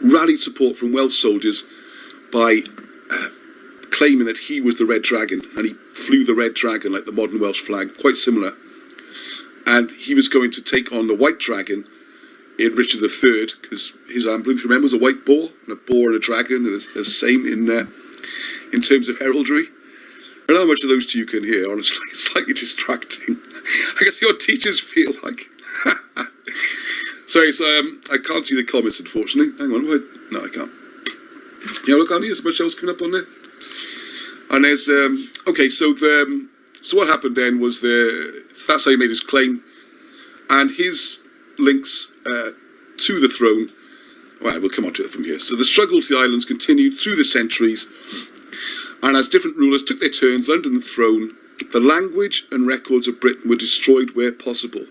rallied support from Welsh soldiers by claiming that he was the Red Dragon, and he flew the Red Dragon like the modern Welsh flag, quite similar. And he was going to take on the White Dragon in Richard III, because his emblem, if you remember, was a white boar, and a boar and a dragon are the same in terms of heraldry. I don't know how much of those two you can hear, honestly. It's slightly distracting. I guess your teachers feel like... Sorry, so I can't see the comments, unfortunately. Hang on, no, I can't. Yeah, look, Andy, there's much else coming up on there. And there's... okay, so what happened then was that's how he made his claim. And his links to the throne... Well, we'll come on to it from here. So the struggle to the islands continued through the centuries, and as different rulers took their turns under the throne, the language and records of Britain were destroyed where possible,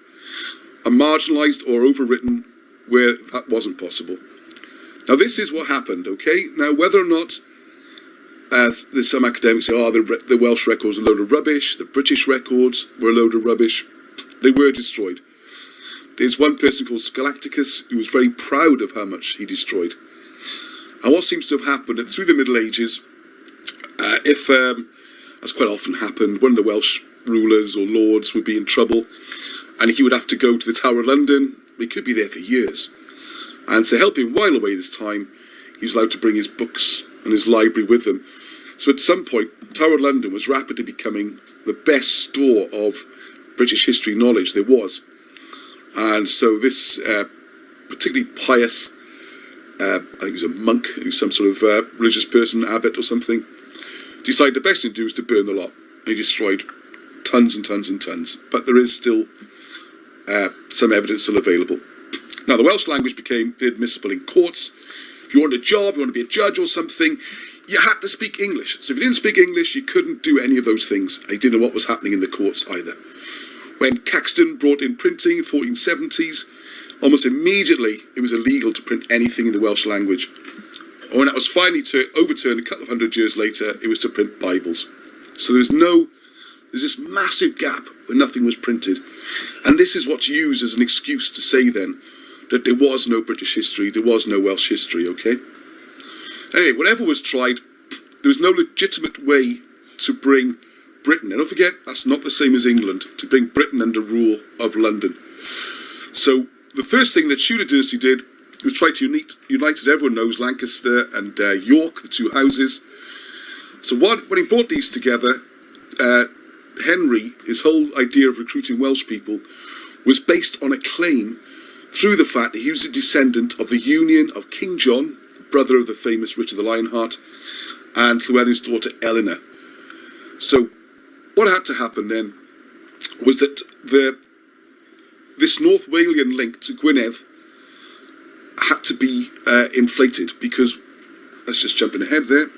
and marginalised or overwritten where that wasn't possible. Now this is what happened, okay? Now whether or not there's some academics say, the Welsh records are a load of rubbish, the British records were a load of rubbish. They were destroyed. There's one person called Scholasticus who was very proud of how much he destroyed. And what seems to have happened through the Middle Ages, as quite often happened, one of the Welsh rulers or lords would be in trouble, and he would have to go to the Tower of London. He could be there for years. And to help him while away this time, he was allowed to bring his books and his library with him. So at some point, Tower of London was rapidly becoming the best store of British history knowledge there was. And so this particularly pious, I think he was a monk, who's some sort of religious person, abbot or something, decided the best thing to do was to burn the lot. And he destroyed tons and tons and tons. But there is still some evidence still available. Now, the Welsh language became admissible in courts. If you wanted a job, you wanted to be a judge or something, you had to speak English. So if you didn't speak English, you couldn't do any of those things. And you didn't know what was happening in the courts either. When Caxton brought in printing in the 1470s, almost immediately it was illegal to print anything in the Welsh language. And when that was finally overturned a couple of hundred years later, it was to print Bibles. So there's this massive gap where nothing was printed. And this is what's used as an excuse to say then that there was no British history, there was no Welsh history, okay? Anyway, whatever was tried, there was no legitimate way to bring Britain, and don't forget, that's not the same as England, to bring Britain under rule of London. So the first thing the Tudor dynasty did was try to unite, as everyone knows, Lancaster and York, the two houses. So when he brought these together, Henry, his whole idea of recruiting Welsh people was based on a claim through the fact that he was a descendant of the union of King John, brother of the famous Richard the Lionheart, and Llewellyn's daughter Eleanor. So what had to happen then was that this North Walian link to Gwynedd had to be inflated, because, let's just jumping ahead there.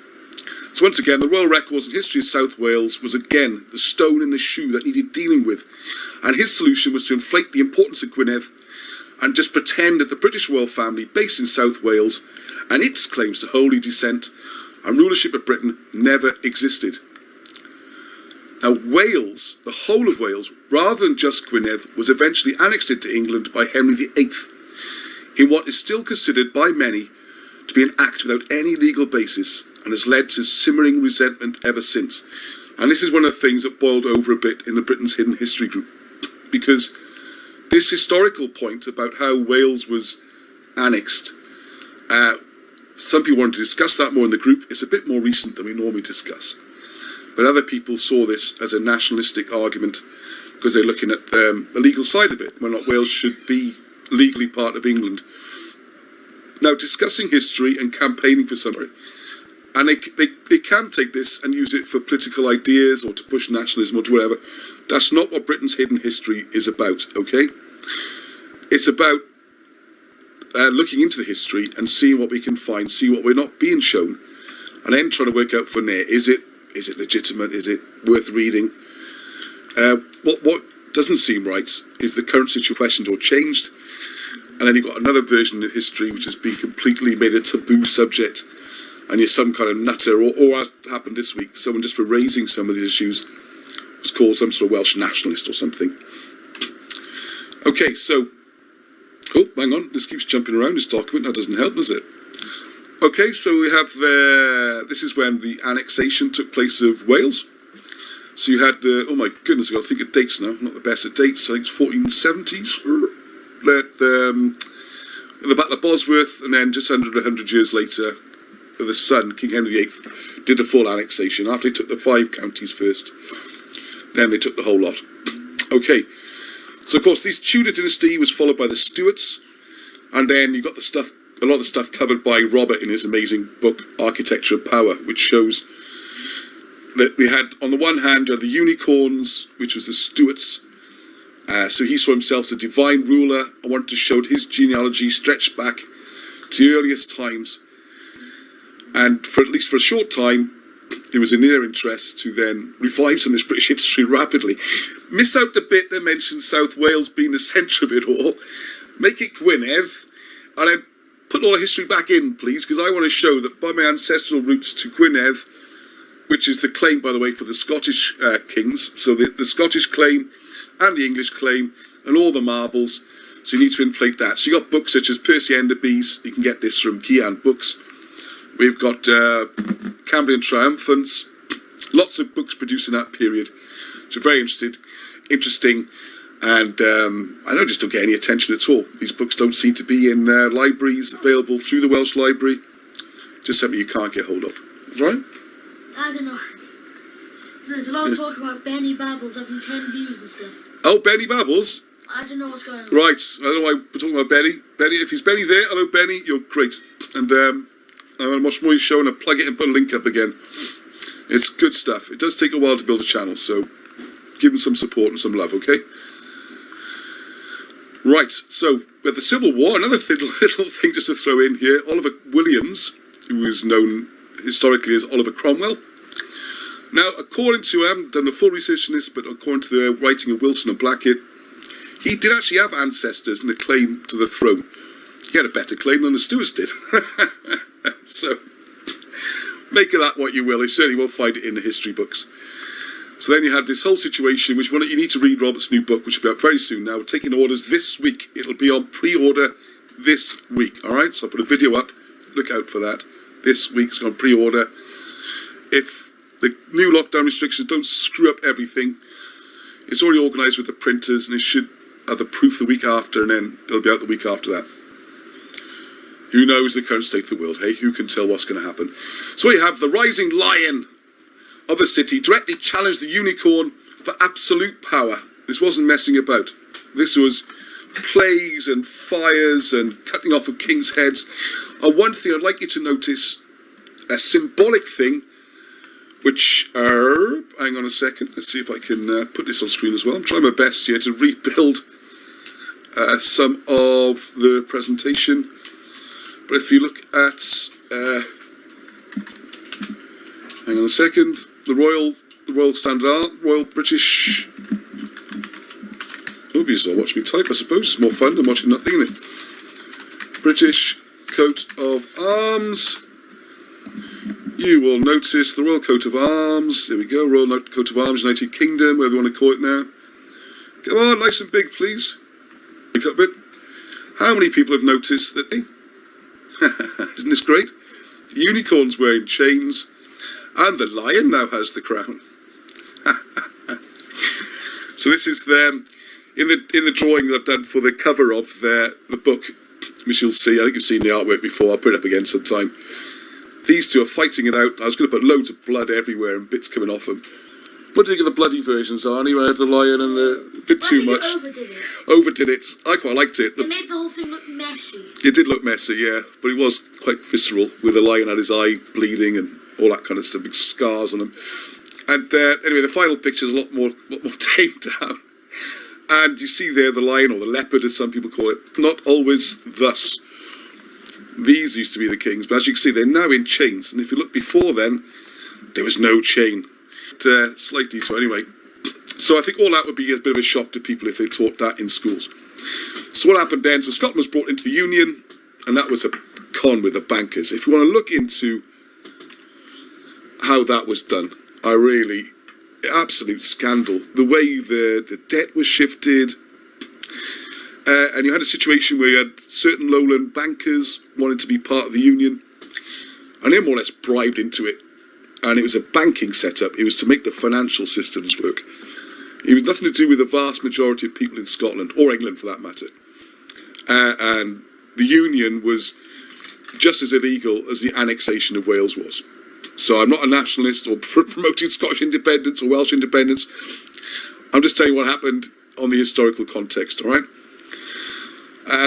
So once again, the Royal Records and History of South Wales was again the stone in the shoe that needed dealing with. And his solution was to inflate the importance of Gwynedd and just pretend that the British royal family based in South Wales and its claims to holy descent and rulership of Britain never existed. Now Wales, the whole of Wales, rather than just Gwynedd, was eventually annexed into England by Henry VIII in what is still considered by many to be an act without any legal basis, and has led to simmering resentment ever since. And this is one of the things that boiled over a bit in the Britain's Hidden History group, because this historical point about how Wales was annexed, some people wanted to discuss that more in the group. It's a bit more recent than we normally discuss. But other people saw this as a nationalistic argument because they're looking at the legal side of it, whether or not Wales should be legally part of England. Now, discussing history and campaigning for something, and they can take this and use it for political ideas or to push nationalism or to whatever. That's not what Britain's Hidden History is about, okay? It's about looking into the history and seeing what we can find, see what we're not being shown, and then trying to work out from there, is it legitimate, is it worth reading? What doesn't seem right is the current situation's all changed, and then you've got another version of history which has been completely made a taboo subject, and you're some kind of nutter, or as happened this week, someone just for raising some of these issues was called some sort of Welsh nationalist or something. Okay, so, oh, hang on, this keeps jumping around, this document, that doesn't help, does it? Okay, so we have this is when the annexation took place of Wales. So you had, oh my goodness, I've got to think of dates now, not the best of dates, I think it's 1470s, the Battle of Bosworth, and then just under 100 years later, the son, King Henry VIII, did a full annexation. After they took the 5 counties first, then they took the whole lot. Okay, so of course, this Tudor dynasty was followed by the Stuarts, and then you got the stuff, a lot of the stuff covered by Robert in his amazing book, Architecture of Power, which shows that we had, on the one hand, the unicorns, which was the Stuarts. So he saw himself as a divine ruler. I wanted to show his genealogy stretched back to the earliest times. And for at least for a short time, it was in their interest to then revive some of this British history rapidly. Miss out the bit that mentions South Wales being the centre of it all. Make it Gwynedd, and then put all the history back in, please, because I want to show that by my ancestral roots to Gwynedd, which is the claim, by the way, for the Scottish kings. So the Scottish claim and the English claim and all the marbles. So you need to inflate that. So you've got books such as Percy Enderby's. You can get this from Kean Books. We've got Cambrian Triumphants. Lots of books produced in that period. So very interesting. And I know just don't get any attention at all. These books don't seem to be in libraries available through the Welsh Library. Just something you can't get hold of. Right? I don't know. There's a lot of talk about Benny Babbles having 10 views and stuff. Oh, Benny Babbles? I don't know what's going on. Right. I don't know why we're talking about Benny. Benny, if he's Benny there, hello Benny, you're great. And I'm going to watch more of your show and I'll plug it and put a link up again. It's good stuff. It does take a while to build a channel, so give him some support and some love, okay? Right, so with the Civil War, another little thing just to throw in here, Oliver Williams, who is known historically as Oliver Cromwell. Now, according to, I haven't done the full research on this, but according to the writing of Wilson and Blackett, he did actually have ancestors and a claim to the throne. He had a better claim than the Stuarts did. So, make of that what you will. You certainly won't find it in the history books. So then you had this whole situation, which you need to read Robert's new book, which will be out very soon now. We're taking orders this week. It'll be on pre-order this week, all right? So I'll put a video up. Look out for that. This week's on pre-order. If the new lockdown restrictions don't screw up everything, it's already organised with the printers, and it should have the proof the week after, and then it'll be out the week after that. Who knows the current state of the world, hey? Who can tell what's going to happen? So we have the rising lion of a city directly challenged the unicorn for absolute power. This wasn't messing about. This was plagues and fires and cutting off of kings' heads. And one thing I'd like you to notice, a symbolic thing, which, hang on a second, let's see if I can put this on screen as well. I'm trying my best here to rebuild some of the presentation. But if you look at, hang on a second, the Royal Standard Arm, Royal British. Nobody's not watching me type, I suppose. It's more fun than watching nothing, isn't it? British coat of arms. You will notice the Royal Coat of Arms. There we go, Royal Coat of Arms, United Kingdom, whatever you want to call it now. Come on, nice and big, please. Pick up a bit. How many people have noticed that? Isn't this great? The unicorn's wearing chains. And the lion now has the crown. So this is them in the drawing that I've done for the cover of the book, which you'll see. I think you've seen the artwork before. I'll put it up again sometime. These two are fighting it out. I was going to put loads of blood everywhere and bits coming off them. What do you think of the bloody versions, Arnie? Where I had the lion and a bit too much. Overdid it. I quite liked it. It made the whole thing look messy. It did look messy, yeah, but it was quite visceral, with the lion had his eye bleeding and all that kind of stuff, big scars on him. And anyway, the final picture is a lot more tamed down. And you see there the lion, or the leopard as some people call it, not always thus. These used to be the kings, but as you can see, they're now in chains. And if you look before then, there was no chain. Slight detour anyway. So I think all that would be a bit of a shock to people if they taught that in schools. So what happened then? So Scotland was brought into the Union, and that was a con with the bankers. If you want to look into how that was done, absolute scandal. The way the debt was shifted, and you had a situation where you had certain lowland bankers wanting to be part of the Union, and they more or less bribed into it. And it was a banking setup. It was to make the financial systems work. It was nothing to do with the vast majority of people in Scotland, or England for that matter. And the Union was just as illegal as the annexation of Wales was. So I'm not a nationalist or promoting Scottish independence or Welsh independence. I'm just telling you what happened on the historical context, all right?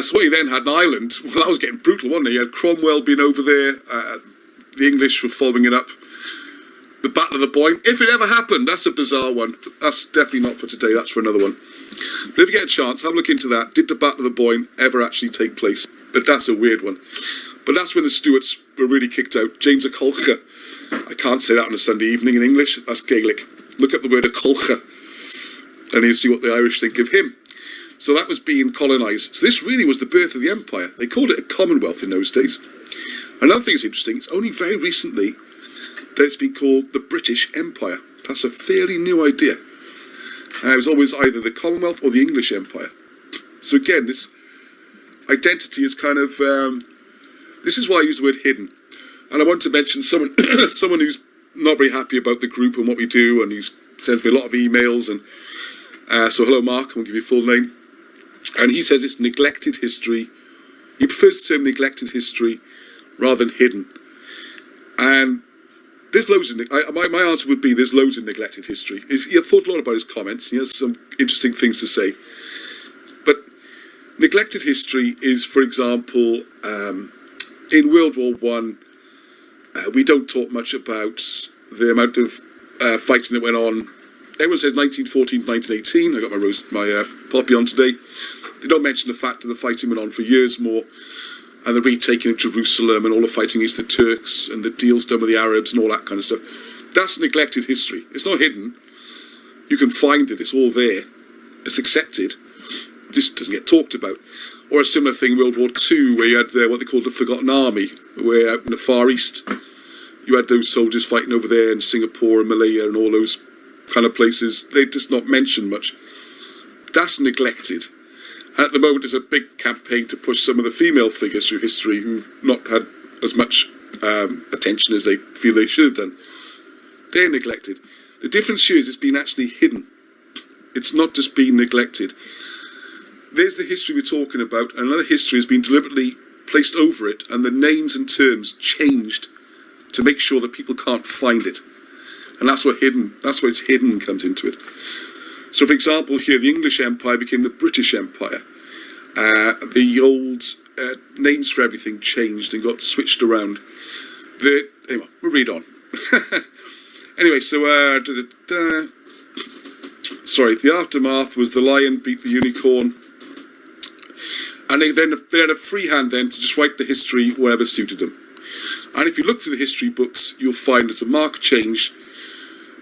So what you then had in Ireland, well, that was getting brutal, wasn't it? You had Cromwell being over there. The English were following it up. The Battle of the Boyne, if it ever happened, that's a bizarre one. That's definitely not for today, that's for another one. But if you get a chance, have a look into that. Did the Battle of the Boyne ever actually take place? But that's a weird one. But that's when the Stuarts were really kicked out. James a Colcha. I can't say that on a Sunday evening in English. That's Gaelic. Look up the word a Colcha, and you'll see what the Irish think of him. So that was being colonised. So this really was the birth of the empire. They called it a Commonwealth in those days. Another thing that's interesting, it's only very recently that it's been called the British Empire. That's a fairly new idea. It was always either the Commonwealth or the English Empire. So again, this identity is kind of, this is why I use the word hidden. And I want to mention someone, someone who's not very happy about the group and what we do, and he's sends me a lot of emails. And so hello, Mark, I won't give you a full name. And he says it's neglected history. He prefers the term neglected history rather than hidden. And there's loads of, my answer would be there's loads of neglected history. He thought a lot about his comments. He has some interesting things to say. But neglected history is, for example, in World War One, we don't talk much about the amount of fighting that went on. Everyone says 1914, 1918. I got my poppy on today. They don't mention the fact that the fighting went on for years more, and the retaking of Jerusalem and all the fighting against the Turks and the deals done with the Arabs and all that kind of stuff. That's neglected history. It's not hidden. You can find it. It's all there. It's accepted. This doesn't get talked about. Or a similar thing in World War II, where you had what they called the Forgotten Army, where out in the Far East, you had those soldiers fighting over there in Singapore and Malaya and all those kind of places. They're just not mentioned much. That's neglected. And at the moment, there's a big campaign to push some of the female figures through history who've not had as much attention as they feel they should have done. They're neglected. The difference here is it's been actually hidden. It's not just been neglected. There's the history we're talking about, and another history has been deliberately placed over it, and the names and terms changed to make sure that people can't find it. And that's where it's hidden comes into it. So, for example, here, the English Empire became the British Empire. The old names for everything changed and got switched around. Anyway, we'll read on. Anyway, so, sorry, the aftermath was the lion beat the unicorn. And they had a free hand then to just write the history wherever suited them. And if you look through the history books, you'll find it's a marked change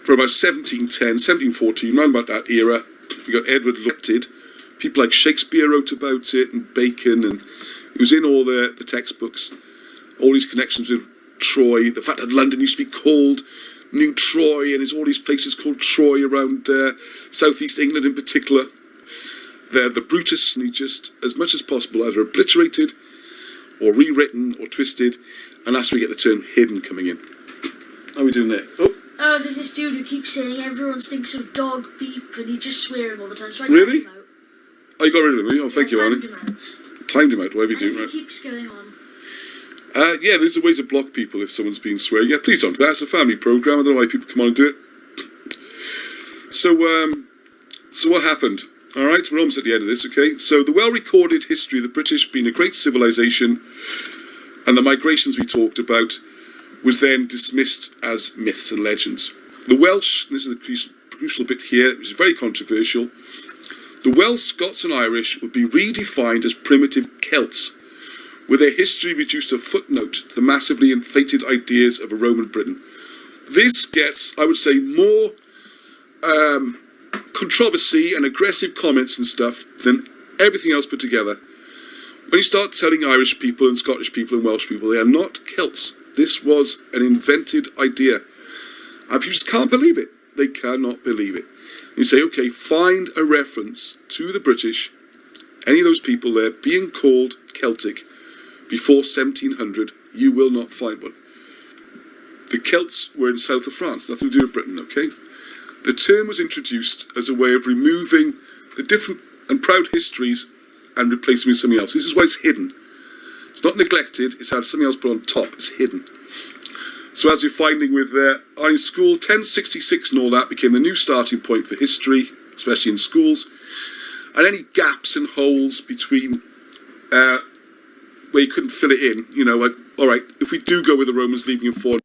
from about 1710, 1714, around about that era. You got Edward Lutted. People like Shakespeare wrote about it, and Bacon, and it was in all the textbooks. All these connections with Troy, the fact that London used to be called New Troy, and there's all these places called Troy around southeast England in particular. The Brutus, and he just, as much as possible, either obliterated or rewritten or twisted, and that's where we get the term hidden coming in. How are we doing there? Oh, there's this dude who keeps saying everyone thinks of dog beep, and he's just swearing all the time, so I really? timed him out. Oh, you got rid of him? Oh, thank you, Arnie. Timed him out, whatever you do, right? He keeps going on. Yeah, there's a way to block people if someone's been swearing. Yeah, please don't do that. It's a family programme. I don't know why people come on and do it. So what happened? All right, we're almost at the end of this, okay? So the well-recorded history of the British being a great civilization and the migrations we talked about was then dismissed as myths and legends. The Welsh, and this is the crucial bit here, which is very controversial, the Welsh, Scots and Irish would be redefined as primitive Celts, with their history reduced to a footnote to the massively inflated ideas of a Roman Britain. This gets, I would say, more controversy and aggressive comments and stuff than everything else put together. When you start telling Irish people and Scottish people and Welsh people they are not Celts, this was an invented idea. And people just can't believe it. They cannot believe it. And you say, okay, find a reference to the British, any of those people there being called Celtic before 1700, you will not find one. The Celts were in south of France, nothing to do with Britain, okay? The term was introduced as a way of removing the different and proud histories and replacing with something else. This is why it's hidden. It's not neglected, it's had something else put on top, it's hidden. So as you're finding with in school, 1066 and all that became the new starting point for history, especially in schools. And any gaps and holes between where you couldn't fill it in, you know, like, all right, if we do go with the Romans leaving in 400,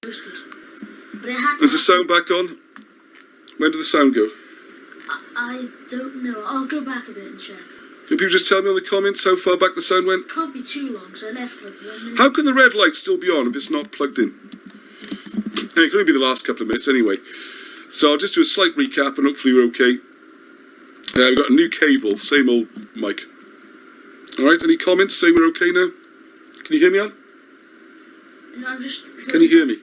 posted. But it had to Is the sound back on? When did the sound go? I don't know. I'll go back a bit and check. Can people just tell me in the comments how far back the sound went? Can't be too long, because I left like 1 minute. How can the red light still be on if it's not plugged in? It can only be the last couple of minutes anyway. So I'll just do a slight recap and hopefully we're okay. We've got a new cable, same old mic. Alright, any comments? Say we're okay now? Can you hear me, Al? No, I'm just... Can you hear me?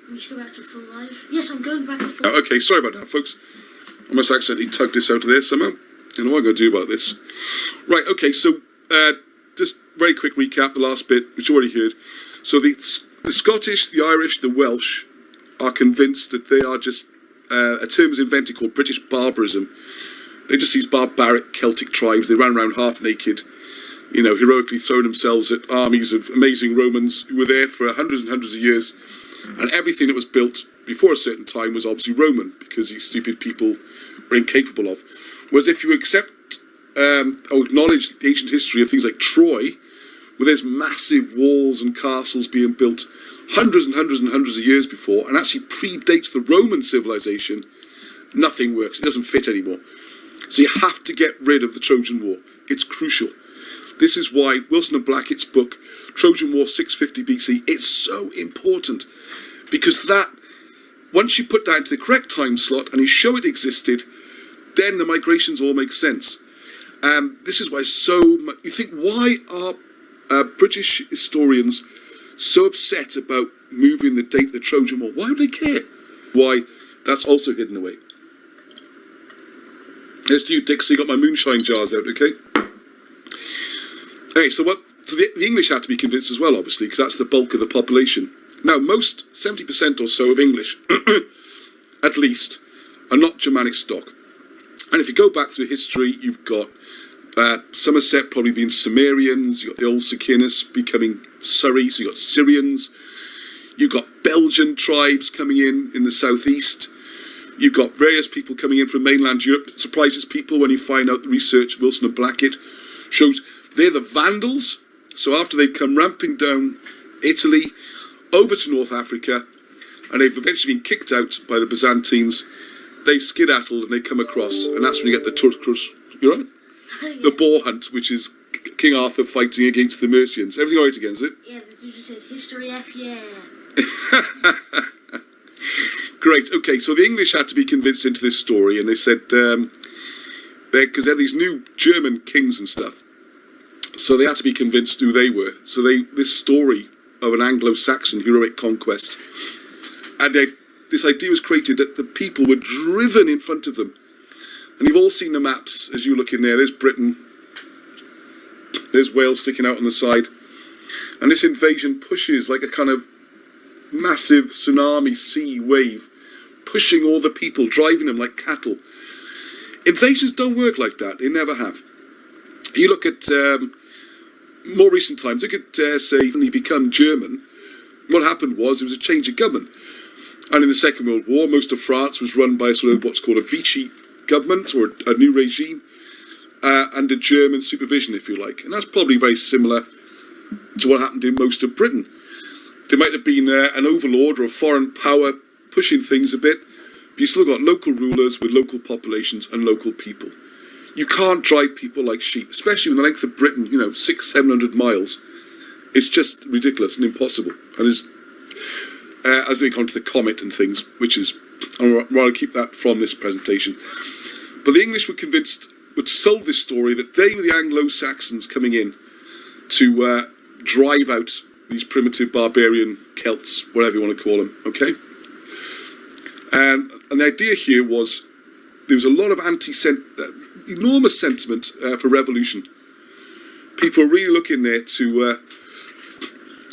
Let me just go back to full live. Yes, I'm going back to full live. Oh, okay, sorry about that, folks. I must accidentally tug this out of there somehow. I don't know what I'm going to do about this. Right, okay, so just very quick recap, the last bit, which you already heard. So the Scottish, the Irish, the Welsh are convinced that they are just a term was invented called British barbarism. They're just these barbaric Celtic tribes. They ran around half naked, you know, heroically throwing themselves at armies of amazing Romans who were there for hundreds and hundreds of years. And everything that was built before a certain time was obviously Roman, because these stupid people were incapable of. Whereas if you accept or acknowledge the ancient history of things like Troy, where there's massive walls and castles being built hundreds and hundreds and hundreds of years before, and actually predates the Roman civilization, nothing works. It doesn't fit anymore. So you have to get rid of the Trojan War. It's crucial. This is why Wilson and Blackett's book, Trojan War 650 BC, it's so important. Because that, once you put that into the correct time slot and you show it existed, then the migrations all make sense. This is why so much, you think, why are British historians so upset about moving the date of the Trojan War? Why would they care? Why? That's also hidden away. Here's to you, Dick, so you got my moonshine jars out, okay? Okay, so the English had to be convinced as well, obviously, because that's the bulk of the population. Now, most, 70% or so of English, at least, are not Germanic stock. And if you go back through history, you've got Somerset probably being Sumerians, you've got the old Sicinius becoming Surrey, so you've got Syrians, you've got Belgian tribes coming in the southeast, you've got various people coming in from mainland Europe. It surprises people when you find out the research Wilson and Blackett shows they're the Vandals. So after they've come ramping down Italy, over to North Africa, and they've eventually been kicked out by the Byzantines, they've skedaddled and they come across, and that's when you get the Turkus, you right? Yeah. The boar hunt, which is King Arthur fighting against the Mercians. Everything all right again, is it? Yeah, the dude just said, history F, yeah. Great, okay, so the English had to be convinced into this story, and they said, because they're these new German kings and stuff, so they had to be convinced who they were. So this story of an Anglo-Saxon heroic conquest, and this idea was created that the people were driven in front of them. And you've all seen the maps as you look in there. There's Britain, there's Wales sticking out on the side, and this invasion pushes like a kind of massive tsunami sea wave, pushing all the people, driving them like cattle. Invasions don't work like that. They never have. You look at more recent times, look at, say, when he became German, what happened was there was a change of government. And in the Second World War, most of France was run by sort of what's called a Vichy government, or a new regime, under German supervision, if you like. And that's probably very similar to what happened in most of Britain. There might have been an overlord or a foreign power pushing things a bit, but you still got local rulers with local populations and local people. You can't drive people like sheep, especially when the length of Britain, 600-700 miles. It's just ridiculous and impossible. And as we come to the comet and things, which is, I'd rather keep that from this presentation. But the English were convinced, would sold this story that they were the Anglo-Saxons coming in to drive out these primitive barbarian Celts, whatever you want to call them, okay? And the idea here was there was a lot of enormous sentiment for revolution. People are really looking there to,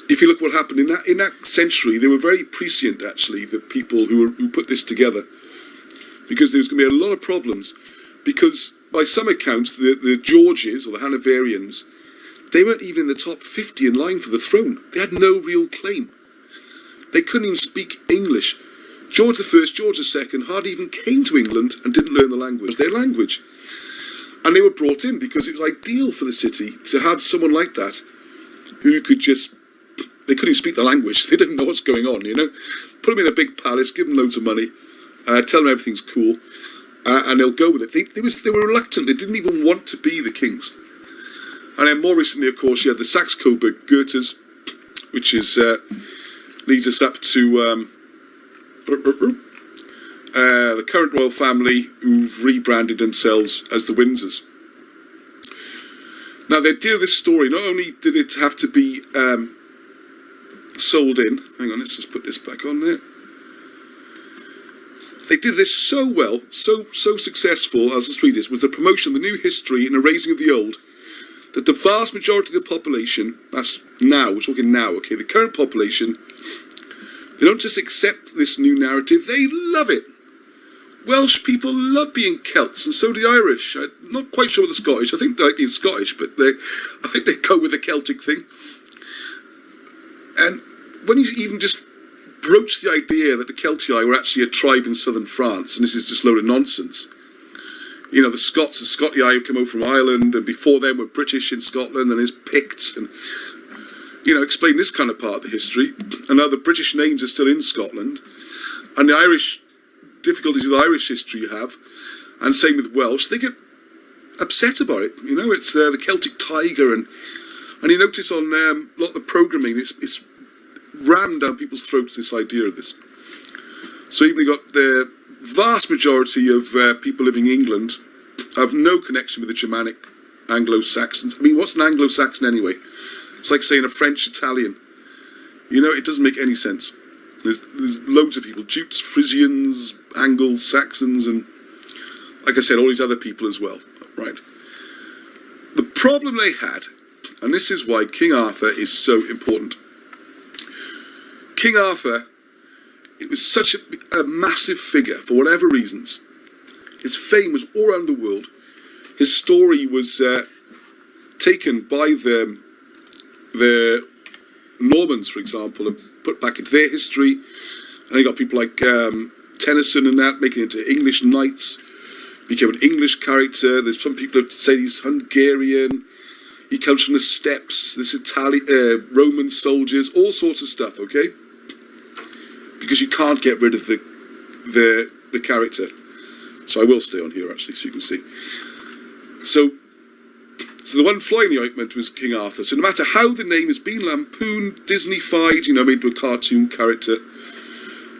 if you look what happened in that century, they were very prescient, actually, the people who put this together, because there was going to be a lot of problems. Because by some accounts, the Georges or the Hanoverians, they weren't even in the top 50 in line for the throne. They had no real claim. They couldn't even speak English. George I, George II hardly even came to England and didn't learn the language, their language. And they were brought in because it was ideal for the city to have someone like that who could just they couldn't even speak the language. They didn't know what's going on, you know. Put them in a big palace, give them loads of money, tell them everything's cool, and they'll go with it. They were reluctant. They didn't even want to be the kings. And then more recently, of course, you had the Saxe-Coburg Goethers, which is leads us up to the current royal family, who've rebranded themselves as the Windsors. Now, the idea of this story, not only did it have to be sold in, hang on, let's just put this back on there. They did this so well, so successful, as let's read this, was the promotion of the new history and erasing of the old, that the vast majority of the population, that's now, we're talking now, okay, the current population, they don't just accept this new narrative, they love it. Welsh people love being Celts, and so do the Irish. I'm not quite sure with the Scottish. I think they like being Scottish, but I think they go with the Celtic thing. And when you even just broach the idea that the Celtii were actually a tribe in southern France, and this is just a load of nonsense. You know, the Scots, the Scotii who come over from Ireland, and before them were British in Scotland, and there's Picts, and, you know, explain this kind of part of the history. And now the British names are still in Scotland, and the Irish difficulties with Irish history you have, and same with Welsh, they get upset about it. You know, it's the Celtic tiger, and you notice on a lot of the programming, it's rammed down people's throats, this idea of this. So even you got the vast majority of people living in England have no connection with the Germanic Anglo-Saxons. I mean, what's an Anglo-Saxon anyway? It's like saying a French-Italian. You know, it doesn't make any sense. There's loads of people, Jutes, Frisians, Angles, Saxons, and, like I said, all these other people as well, right? The problem they had, and this is why King Arthur is so important. King Arthur, it was such a massive figure for whatever reasons. His fame was all around the world. His story was taken by the Normans, for example, and put back into their history. And you got people like Tennyson and that making it into English knights, became an English character. There's some people who say he's Hungarian. He comes from the steppes. This Italian, Roman soldiers, all sorts of stuff. Okay, because you can't get rid of the character. So I will stay on here actually, so you can see. So the one fly in the ointment was King Arthur. So no matter how the name has been lampooned, Disney-fied, you know, made into a cartoon character,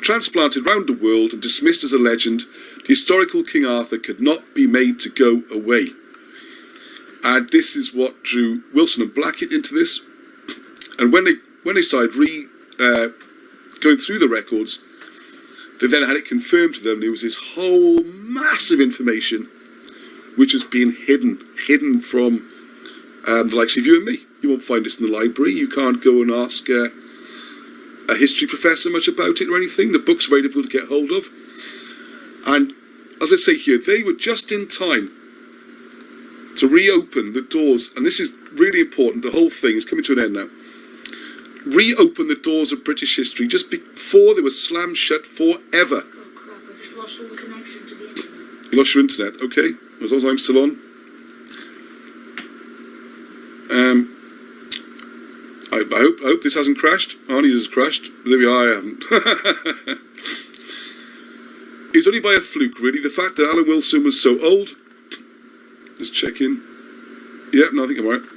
transplanted round the world and dismissed as a legend, the historical King Arthur could not be made to go away. And this is what drew Wilson and Blackett into this. And when they started going through the records, they then had it confirmed to them there was this whole massive information which was being hidden from the likes of you and me. You won't find this in the library. You can't go and ask a history professor much about it or anything. The book's very difficult to get hold of. And as I say here, they were just in time to reopen the doors, and this is really important, the whole thing is coming to an end now. Reopen the doors of British history just before they were slammed shut forever. Oh crap, I just lost all the connection to the internet. You lost your internet, okay. As long as I'm still on. I hope this hasn't crashed. Arnie's has crashed. There we are, I haven't. It's only by a fluke, really. The fact that Alan Wilson was so old. Let's check in. Yeah, no, I think I'm alright.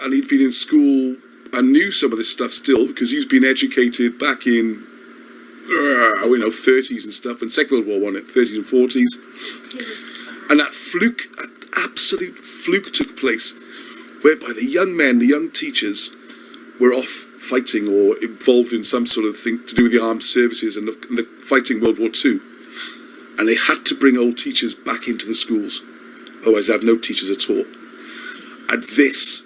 And he'd been in school and knew some of this stuff still, because he's been educated back in 30s and stuff, and Second World War One, 30s and 40s. And that fluke, that absolute fluke took place, whereby the young men, the young teachers, were off fighting or involved in some sort of thing to do with the armed services and the fighting World War II. And they had to bring old teachers back into the schools, otherwise they have no teachers at all. And this,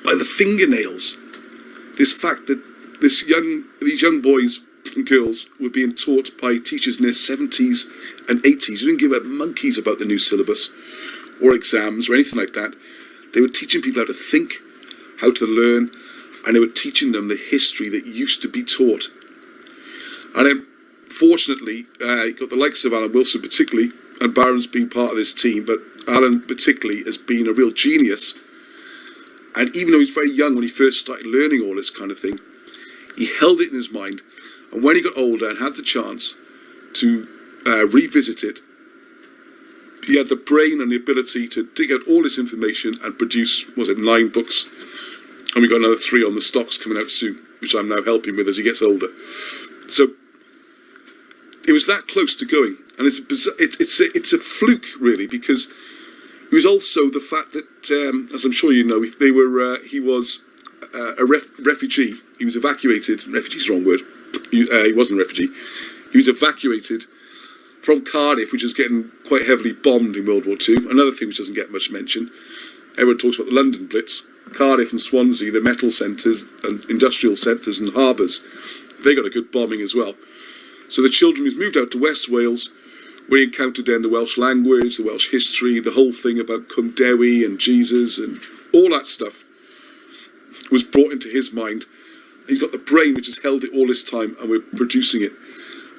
by the fingernails, this fact that these young boys and girls were being taught by teachers in their 70s and 80s who didn't give a monkeys about the new syllabus or exams or anything like that. They were teaching people how to think, how to learn, and they were teaching them the history that used to be taught. And then, fortunately, you got the likes of Alan Wilson particularly, and Barron's been part of this team, but Alan particularly has been a real genius And even though he was very young when he first started learning all this kind of thing, he held it in his mind. And when he got older and had the chance to revisit it, he had the brain and the ability to dig out all this information and produce, 9 books? And we got another 3 on the stocks coming out soon, which I'm now helping with as he gets older. So it was that close to going. And it's a fluke, really, because it was also the fact that, as I'm sure you know, he was a refugee. He was evacuated. Refugee's the wrong word. He wasn't a refugee. He was evacuated from Cardiff, which is getting quite heavily bombed in World War II. Another thing which doesn't get much mention. Everyone talks about the London Blitz. Cardiff and Swansea, the metal centres and industrial centres and harbours, they got a good bombing as well. So the children who's moved out to West Wales, where he encountered then the Welsh language, the Welsh history, the whole thing about Cwm Dewi and Jesus and all that stuff was brought into his mind. He's got the brain which has held it all this time, and we're producing it.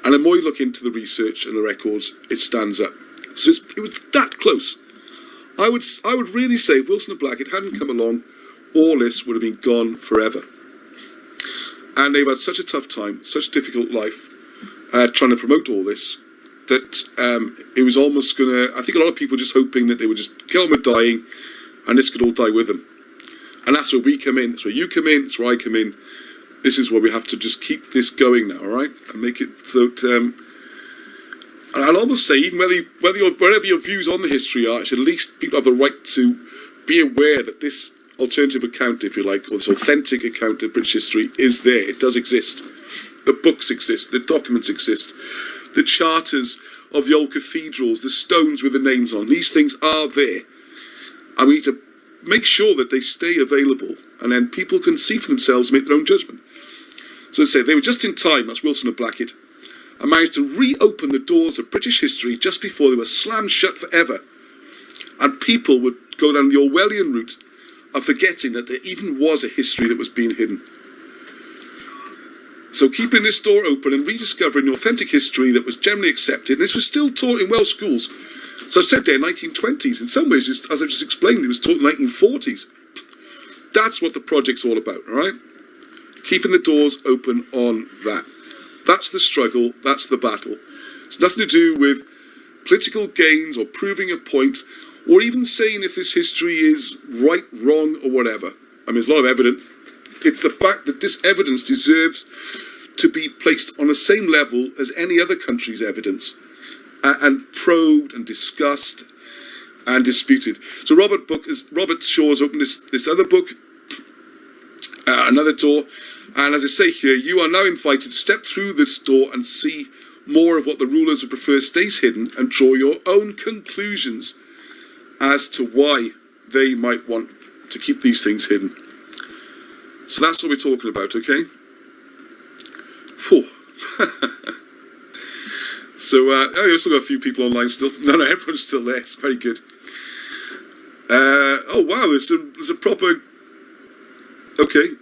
And the more you look into the research and the records, it stands up. So it was that close. I would really say if Wilson and Blackett hadn't come along, all this would have been gone forever. And they've had such a tough time, such a difficult life, trying to promote all this, that it was almost going to... I think a lot of people were just hoping that they would just get on with dying, and this could all die with them. And that's where we come in. That's where you come in. That's where I come in. This is where we have to just keep this going now, all right? And make it so that... and I'll almost say, even wherever your views on the history are, at least people have the right to be aware that this alternative account, if you like, or this authentic account of British history is there. It does exist. The books exist. The documents exist. The charters of the old cathedrals, the stones with the names on, these things are there. And we need to make sure that they stay available, and then people can see for themselves and make their own judgment. So as I say, they were just in time, that's Wilson and Blackett, and managed to reopen the doors of British history just before they were slammed shut forever. And people would go down the Orwellian route of forgetting that there even was a history that was being hidden. So keeping this door open and rediscovering the authentic history that was generally accepted, and this was still taught in Welsh schools. So I said there, 1920s. In some ways, as I've just explained, it was taught in the 1940s. That's what the project's all about, all right? Keeping the doors open on that. That's the struggle, that's the battle. It's nothing to do with political gains or proving a point, or even saying if this history is right, wrong, or whatever. I mean, there's a lot of evidence. It's the fact that this evidence deserves to be placed on the same level as any other country's evidence, and probed and discussed and disputed. So Robert Shaw's opened this other book, another door, and as I say here, you are now invited to step through this door and see more of what the rulers would prefer stays hidden, and draw your own conclusions as to why they might want to keep these things hidden. So that's what we're talking about, okay? Whew. So, we've still got a few people online still. No, everyone's still there. It's very good. Oh, wow, there's a proper... Okay,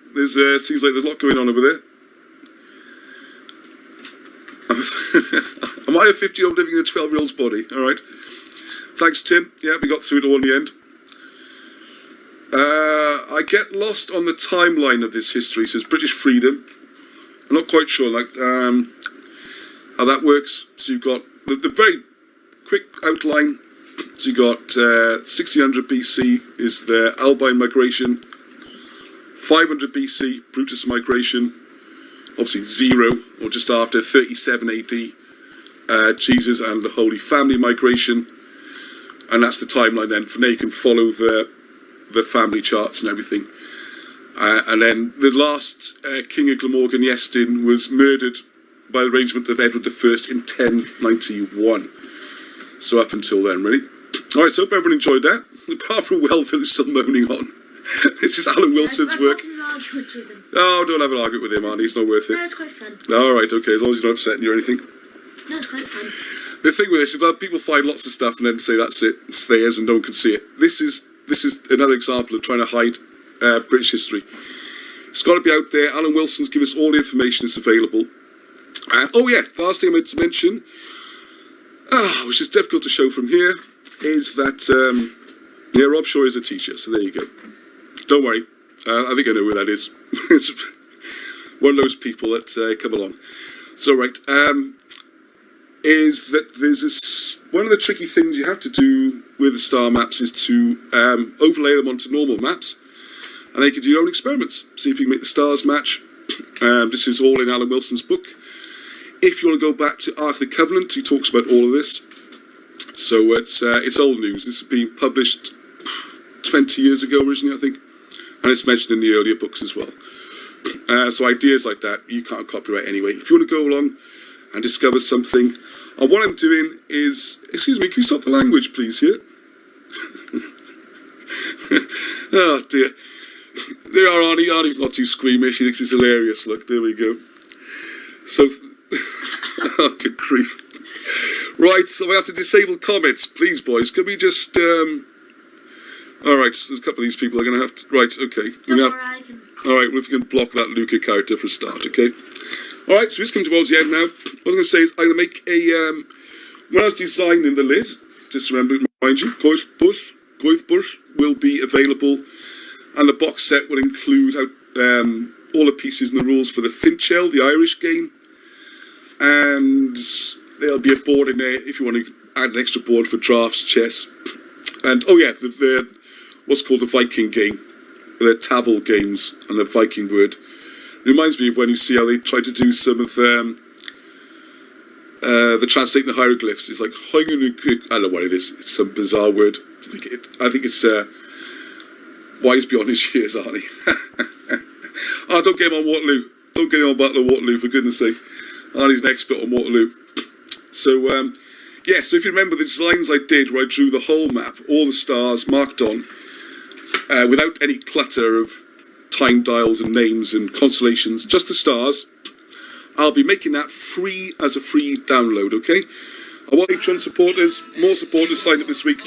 seems like there's a lot going on over there. Am I a 50-year-old living in a 12-year-old's body? All right. Thanks, Tim. Yeah, we got through it all in the end. I get lost on the timeline of this history, says British Freedom. I'm not quite sure, how that works. So you've got the very quick outline. So you've got 1600 BC is the Albine migration. 500 BC, Brutus migration. Obviously 0, or just after, 37 AD, Jesus and the Holy Family migration. And that's the timeline then. From there you can follow the family charts and everything. And then the last King of Glamorgan, Iestyn, was murdered by the arrangement of Edward I in 1091. So up until then, really. All right, so hope everyone enjoyed that. Apart from Welville, who's still moaning on. This is Alan Wilson's work. I've got an argument with him. Oh, don't have an argument with him, Arnie. It's not worth it. No, it's quite fun. All right, okay, as long as you're not upsetting you or anything. No, it's quite fun. The thing with this is that people find lots of stuff and then say that's it, it's theirs, and no one can see it. This is another example of trying to hide British history. It's got to be out there. Alan Wilson's given us all the information that's available. And oh yeah, the last thing I meant to mention, which is difficult to show from here, is that Rob Shaw is a teacher. So there you go. Don't worry. I think I know who that is. It's one of those people that come along. So, right. Is that there's this... One of the tricky things you have to do with the star maps is to overlay them onto normal maps. And then you can do your own experiments. See if you can make the stars match. This is all in Alan Wilson's book. If you want to go back to Ark of the Covenant, he talks about all of this. So it's old news. This has been published 20 years ago originally, I think. And it's mentioned in the earlier books as well. So ideas like that, you can't copyright anyway. If you want to go along and discover something, and what I'm doing is... Excuse me, can you stop the language, please, here? Oh, dear. There are Arnie. Arnie's not too squeamish. He thinks it's hilarious. Look, there we go. So... Oh, good grief. Right, so we have to disable comments. Please, boys, can we just... Alright, there's a couple of these people are going to have to... Right, okay. Alright, well, if we can block that Luca character for a start, okay? Alright, so we've come towards the end now. What I was going to say is I'm going to make a... when I was designing the lid, just remember, mind you, Goithbush will be available, and the box set will include all the pieces and the rules for the Finchell, the Irish game, and there'll be a board in there if you want to add an extra board for drafts, chess, and oh yeah, the what's called the Viking game, the Tavel games, and the Viking word. It reminds me of when you see how they try to do some of the translating the hieroglyphs. It's like, I don't know what it is. It's some bizarre word. I think it's wise beyond his years, Arnie. Oh, don't get him on Waterloo. Don't get him on Battle of Waterloo, for goodness sake. Arnie's an expert on Waterloo. So, yeah, so if you remember the designs I did where I drew the whole map, all the stars marked on, without any clutter of time dials and names and constellations, just the stars, I'll be making that free as a free download, okay? I want Patreon supporters, more supporters sign up this week.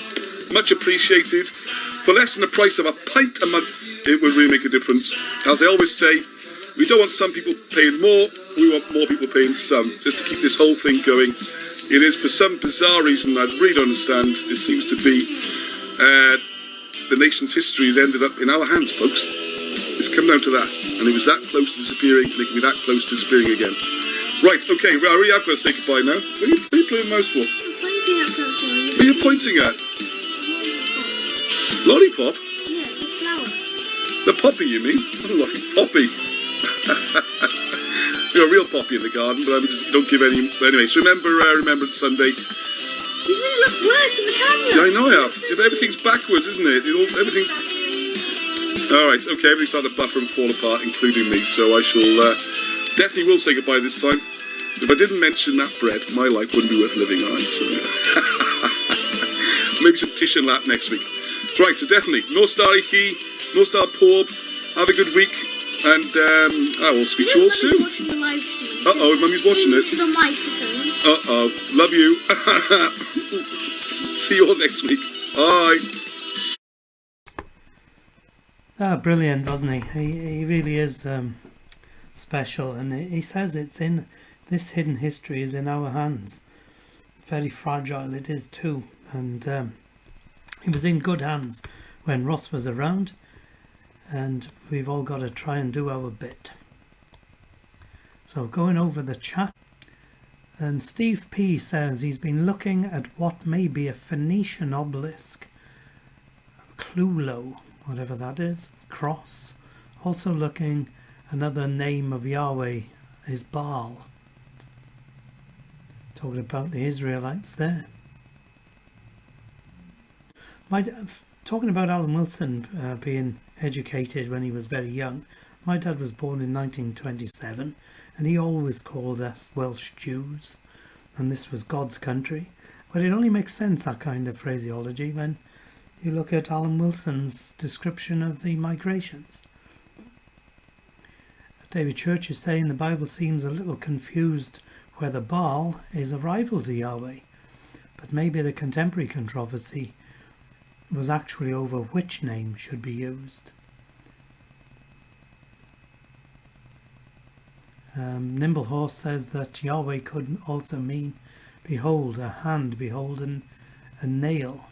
Much appreciated. For less than the price of a pint a month, it will really make a difference. As I always say, we don't want some people paying more, we want more people paying some, just to keep this whole thing going. It is, for some bizarre reason I really don't understand, it seems to be the nation's history has ended up in our hands, folks. It's come down to that, and it was that close to disappearing, and it can be that close to disappearing again. Right, okay, Rory, I've got to say goodbye now. What are you playing mouse for? I'm pointing at something. What are you pointing at? Lollipop? Yeah, the flower. The poppy, you mean? Oh, like poppy. You're a real poppy in the garden, but you don't give any... Anyway, so remember it's Sunday. You really look worse in the camera. Yeah, I know I have. Everything's backwards, isn't it? Everything... Alright, okay, everything's starting to buffer and fall apart, including me, so I shall... definitely will say goodbye this time. If I didn't mention that bread, my life wouldn't be worth living, alright? So, maybe some tish and lap next week. Right, so definitely, no starry he, no star Porb. Have a good week, and I will speak to you all soon. Uh-oh, Mummy's watching it. Into the microphone. Uh-oh, love you. See you all next week. Bye. Ah, brilliant, wasn't he? He really is special, and he says it's in this hidden history is in our hands. Very fragile it is too, and it was in good hands when Ross was around, and we've all got to try and do our bit. So going over the chat, and Steve P says he's been looking at what may be a Phoenician obelisk, Clulo, whatever that is, cross. Also looking, another name of Yahweh is Baal. Talking about the Israelites there. Talking about Alan Wilson being educated when he was very young, my dad was born in 1927 and he always called us Welsh Jews, and this was God's country. But it only makes sense, that kind of phraseology, when you look at Alan Wilson's description of the migrations. David Church is saying the Bible seems a little confused whether Baal is a rival to Yahweh, but maybe the contemporary controversy was actually over which name should be used. Nimble Horse says that Yahweh could also mean behold, a hand, beholden, a nail.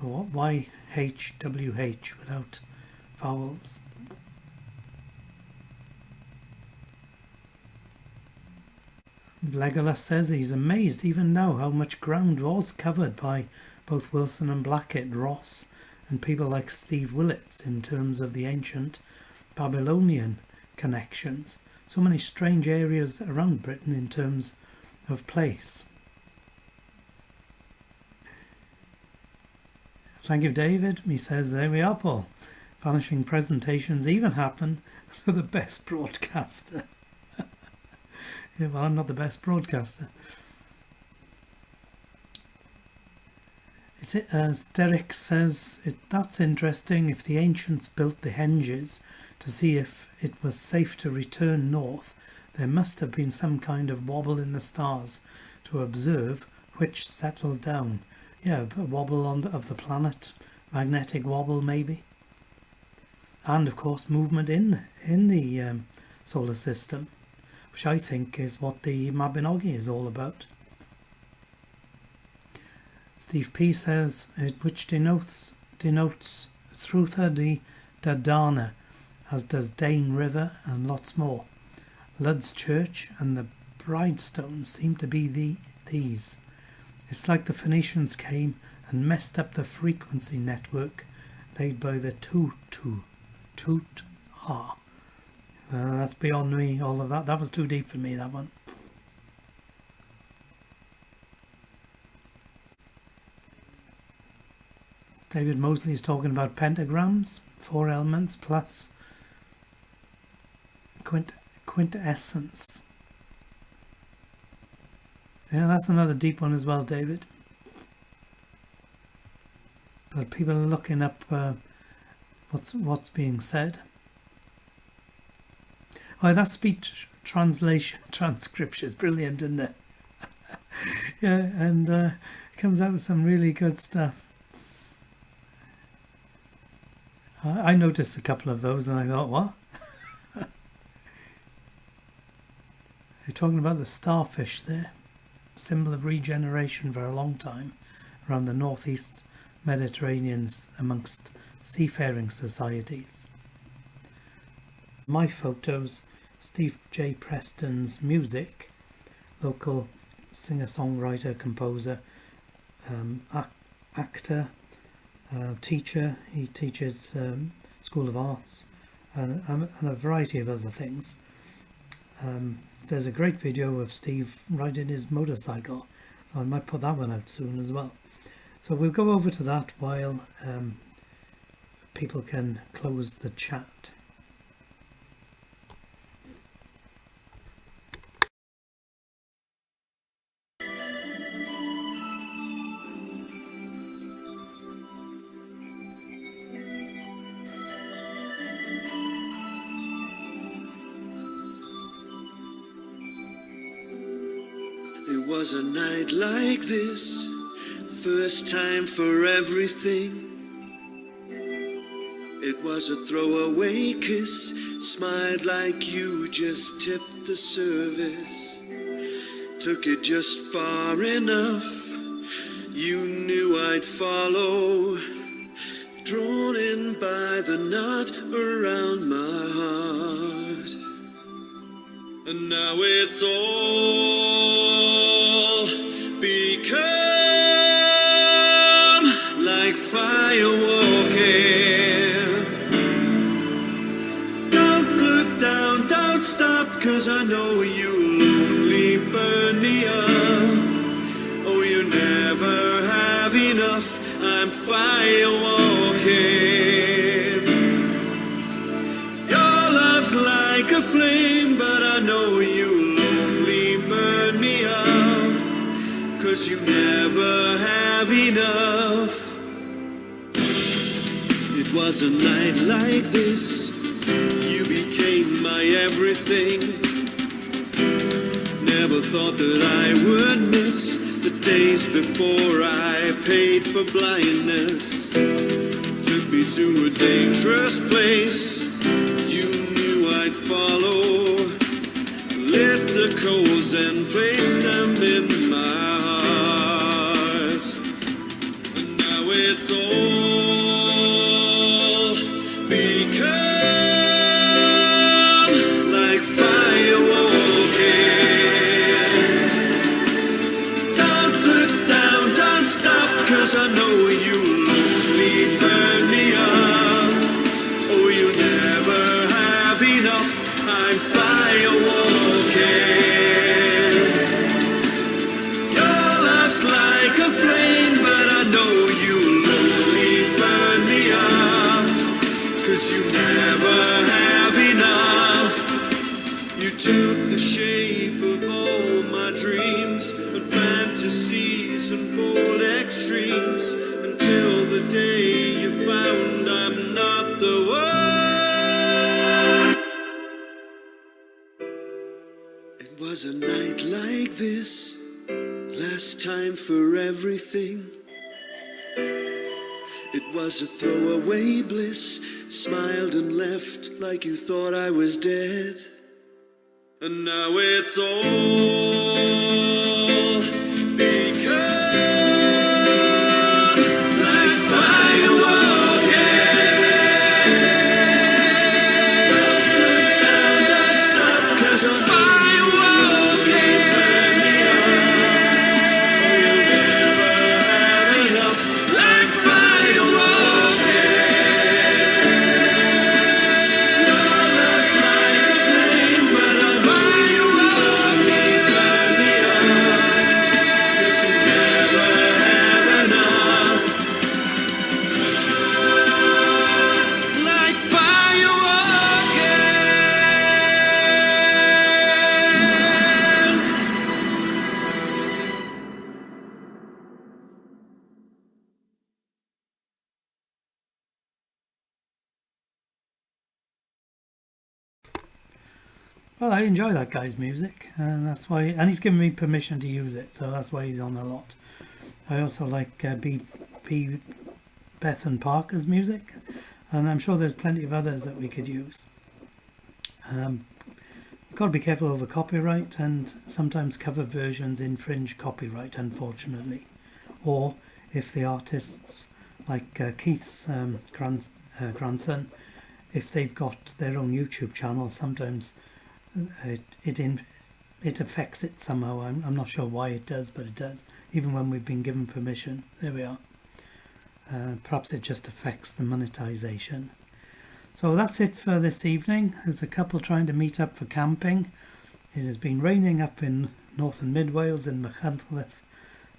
Why HWH without vowels. Legolas says he's amazed even now how much ground was covered by both Wilson and Blackett, Ross and people like Steve Willits in terms of the ancient Babylonian connections. So many strange areas around Britain in terms of place. Thank you, David. He says, there we are, Paul. Vanishing presentations even happen for the best broadcaster. Yeah, well, I'm not the best broadcaster. As Derek says, that's interesting. If the ancients built the henges to see if it was safe to return north, there must have been some kind of wobble in the stars to observe which settled down. Yeah, a wobble of the planet, magnetic wobble maybe. And of course movement in the solar system, which I think is what the Mabinogi is all about. Steve P says, which denotes Trutha de Dardana, as does Dane River and lots more. Lud's Church and the Bridestones seem to be these. It's like the Phoenicians came and messed up the frequency network laid by the Toot-Ha. That's beyond me, all of that. That was too deep for me, that one. David Mosley is talking about pentagrams, 4 elements plus quintessence. Yeah, that's another deep one as well, David. But people are looking up what's being said. Oh, that speech transcription is brilliant, isn't it? Yeah, and it comes out with some really good stuff. I noticed a couple of those and I thought, what? They're talking about the starfish there, symbol of regeneration for a long time around the northeast Mediterranean amongst seafaring societies. My photos, Steve J. Preston's music, local singer-songwriter, composer, actor, teacher. He teaches School of Arts and a variety of other things. There's a great video of Steve riding his motorcycle, so I might put that one out soon as well. So we'll go over to that while people can close the chat. It was a night like this, first time for everything. It was a throwaway kiss, smiled like you just tipped the service. Took it just far enough, you knew I'd follow. Drawn in by the knot around my heart. And now it's all become like fire walking. Don't look down, don't stop, 'cause I know you'll only burn me up. Oh, you never have enough, I'm fire walking. Your love's like a flame, but I know you'll only burn me out, 'cause you never have enough. It was a night like this, you became my everything. Never thought that I would miss the days before I paid for blindness. Took me to a dangerous place, you knew I'd follow. Lit the coals and placed them in my heart. And now it's all become last time for everything. It was a throwaway bliss, smiled and left like you thought I was dead. And now it's all because like fireworks, and I stopped 'cause a firework can't burn me up. We'll never have enough like fireworks. Your love's like a flame, but a firework can't burn me up. 'Cause you'll never have enough like fireworks can. Well, I enjoy that guy's music, and that's why, and he's given me permission to use it, so that's why he's on a lot. I also like Beth and Parker's music, and I'm sure there's plenty of others that we could use. You've got to be careful over copyright, and sometimes cover versions infringe copyright, unfortunately. Or if the artists, like Keith's grandson, if they've got their own YouTube channel, sometimes it affects it somehow. I'm not sure why it does, but it does, even when we've been given permission. There we are. Perhaps it just affects the monetization. So that's it for this evening. There's a couple trying to meet up for camping. It has been raining up in North and Mid Wales, in Machynlleth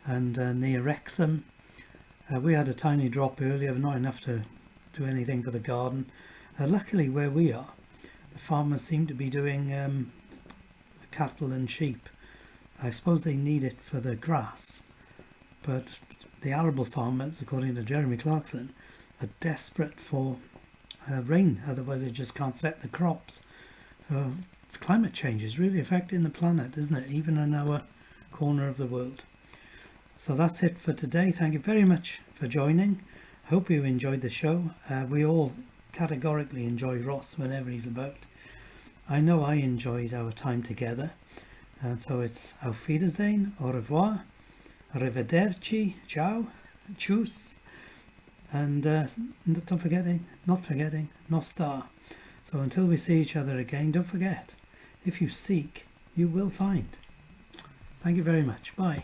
and near Wrexham. We had a tiny drop earlier, not enough to do anything for the garden. Luckily where we are, the farmers seem to be doing cattle and sheep. I suppose they need it for the grass, but the arable farmers, according to Jeremy Clarkson, are desperate for rain, otherwise they just can't set the crops. Climate change is really affecting the planet, isn't it, even in our corner of the world. So that's it for today. Thank you very much for joining. I hope you enjoyed the show. We all categorically enjoy Ross whenever he's about. I know I enjoyed our time together, and so it's auf Wiedersehen, au revoir, arrivederci, ciao, tschüss, and not forgetting, nostar. So until we see each other again, don't forget, if you seek, you will find. Thank you very much. Bye.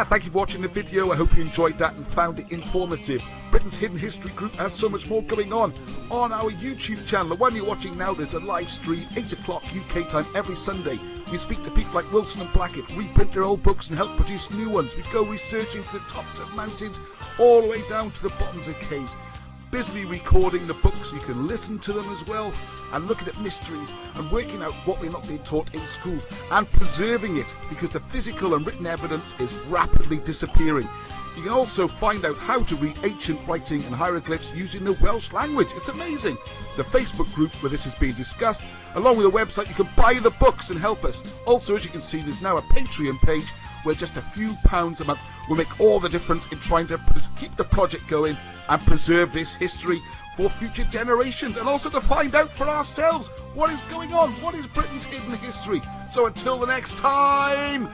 Thank you for watching the video. I hope you enjoyed that and found it informative. Britain's Hidden History Group has so much more going on our YouTube channel. The one you're watching now, there's a live stream, 8 o'clock UK time every Sunday. We speak to people like Wilson and Blackett, reprint their old books and help produce new ones. We go researching to the tops of mountains, all the way down to the bottoms of caves. Busily recording the books, you can listen to them as well, and looking at mysteries and working out what we're not being taught in schools and preserving it, because the physical and written evidence is rapidly disappearing. You can also find out how to read ancient writing and hieroglyphs using the Welsh language. It's amazing. There's a Facebook group where this is being discussed. Along with a website, you can buy the books and help us. Also, as you can see, there's now a Patreon page where just a few pounds a month will make all the difference in trying to keep the project going and preserve this history for future generations, and also to find out for ourselves what is going on, what is Britain's hidden history. So until the next time,